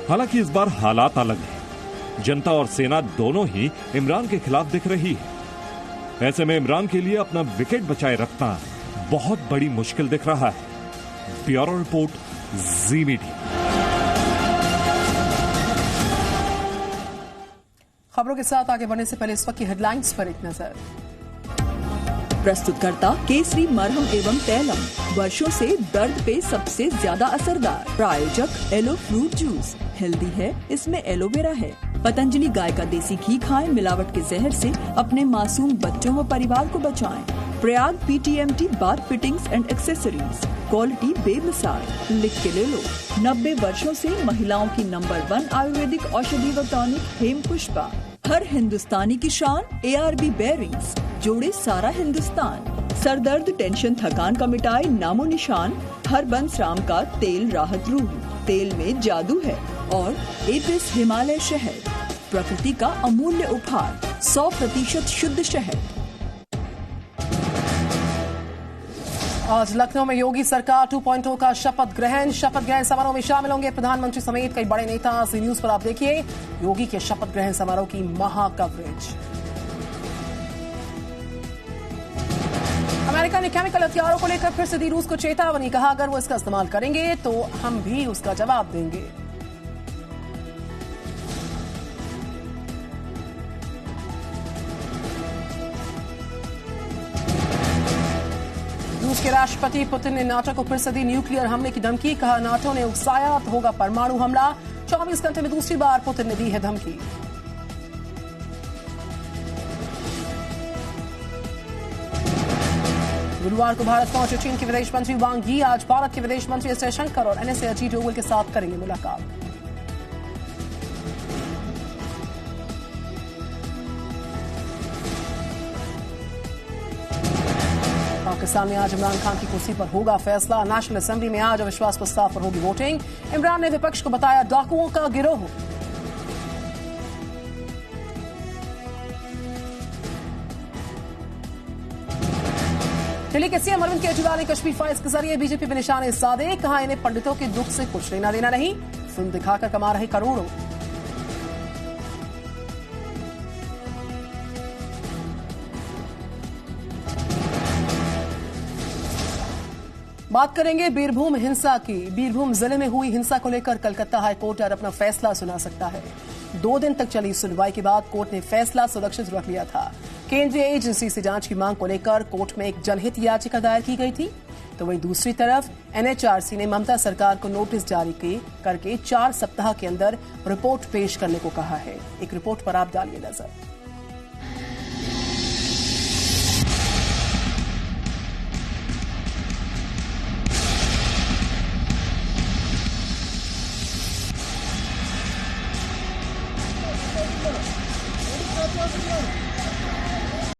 हालांकि इस बार हालात अलग हैं। जनता और सेना दोनों ही इमरान के खिलाफ दिख रही है। ऐसे में इमरान के लिए अपना विकेट बचाए रखना बहुत बड़ी मुश्किल दिख रहा है। ब्यूरो रिपोर्ट, जी मीडिया। खबरों के साथ आगे बढ़ने से पहले इस वक्त की हेडलाइंस पर एक नजर। प्रस्तुतकर्ता केसरी मरहम एवं तैलम, वर्षों से दर्द पे सबसे ज्यादा असरदार। प्रायोजक एलो फ्रूट जूस, हेल्दी है, इसमें एलोवेरा है। पतंजलि गाय का देसी घी खाएं, मिलावट के जहर से अपने मासूम बच्चों व परिवार को बचाएं। Prayag PTMT bath fittings and accessories, quality बेमिसाल, लिख के ले लो। 90 वर्षों से महिलाओं की नंबर 1 आयुर्वेदिक औषधि व टॉनिक हेम पुष्पा। हर हिंदुस्तानी की शान ARB बेयरिंग्स, जोड़े सारा हिंदुस्तान। सरदर्द, टेंशन, थकान का मिटाए नामो निशान। हरबंस राम का तेल राहत रूह, तेल में जादू है। और एपिस हिमालय शहद, प्रकृति का अमूल्य उपहार, 100% शुद्ध शहद। आज लखनऊ में योगी सरकार 2.0 का शपथ ग्रहण समारोह में शामिल होंगे प्रधानमंत्री समेत कई बड़े नेता। जी न्यूज पर आप देखिए योगी के शपथ ग्रहण समारोह की महा कवरेज। अमेरिका ने केमिकल हथियारों को लेकर फिर से दी रूस को चेतावनी, कहा अगर वो इसका इस्तेमाल करेंगे तो हम भी उसका जवाब देंगे। रूस के राष्ट्रपति पुतिन ने नाटो को फिर से दी न्यूक्लियर हमले की धमकी, कहा नाटो ने उकसाया तो होगा परमाणु हमला। 24 घंटे में दूसरी बार पुतिन ने दी है धमकी। गुरुवार को भारत पहुंचे चीन के विदेश मंत्री वांग यी, आज भारत के विदेश मंत्री एस जयशंकर और NSA अजीत डोवल के साथ करेंगे मुलाकात। पाकिस्तान में आज इमरान खान की कुर्सी पर होगा फैसला। नेशनल असेंबली में आज अविश्वास प्रस्ताव पर होगी वोटिंग। इमरान ने विपक्ष को बताया डाकुओं का गिरोह। दिल्ली के सीएम अरविंद केजरीवाल ने कश्मीर फाइल्स के जरिए बीजेपी पे निशाने साधे, कहा इन्हें पंडितों के दुख से कुछ लेना देना नहीं, फिल्म दिखाकर कमा रहे करोड़ों। बात करेंगे बीरभूम हिंसा की। बीरभूम जिले में हुई हिंसा को लेकर कलकत्ता हाईकोर्ट आज अपना फैसला सुना सकता है। 2 दिन तक चली सुनवाई के बाद कोर्ट ने फैसला सुरक्षित रख लिया था। केंद्रीय एजेंसी से जांच की मांग को लेकर कोर्ट में एक जनहित याचिका दायर की गई थी, तो वहीं दूसरी तरफ एनएचआरसी ने ममता सरकार को नोटिस जारी करके 4 सप्ताह के अंदर रिपोर्ट पेश करने को कहा है। एक रिपोर्ट पर आप डालिए नजर।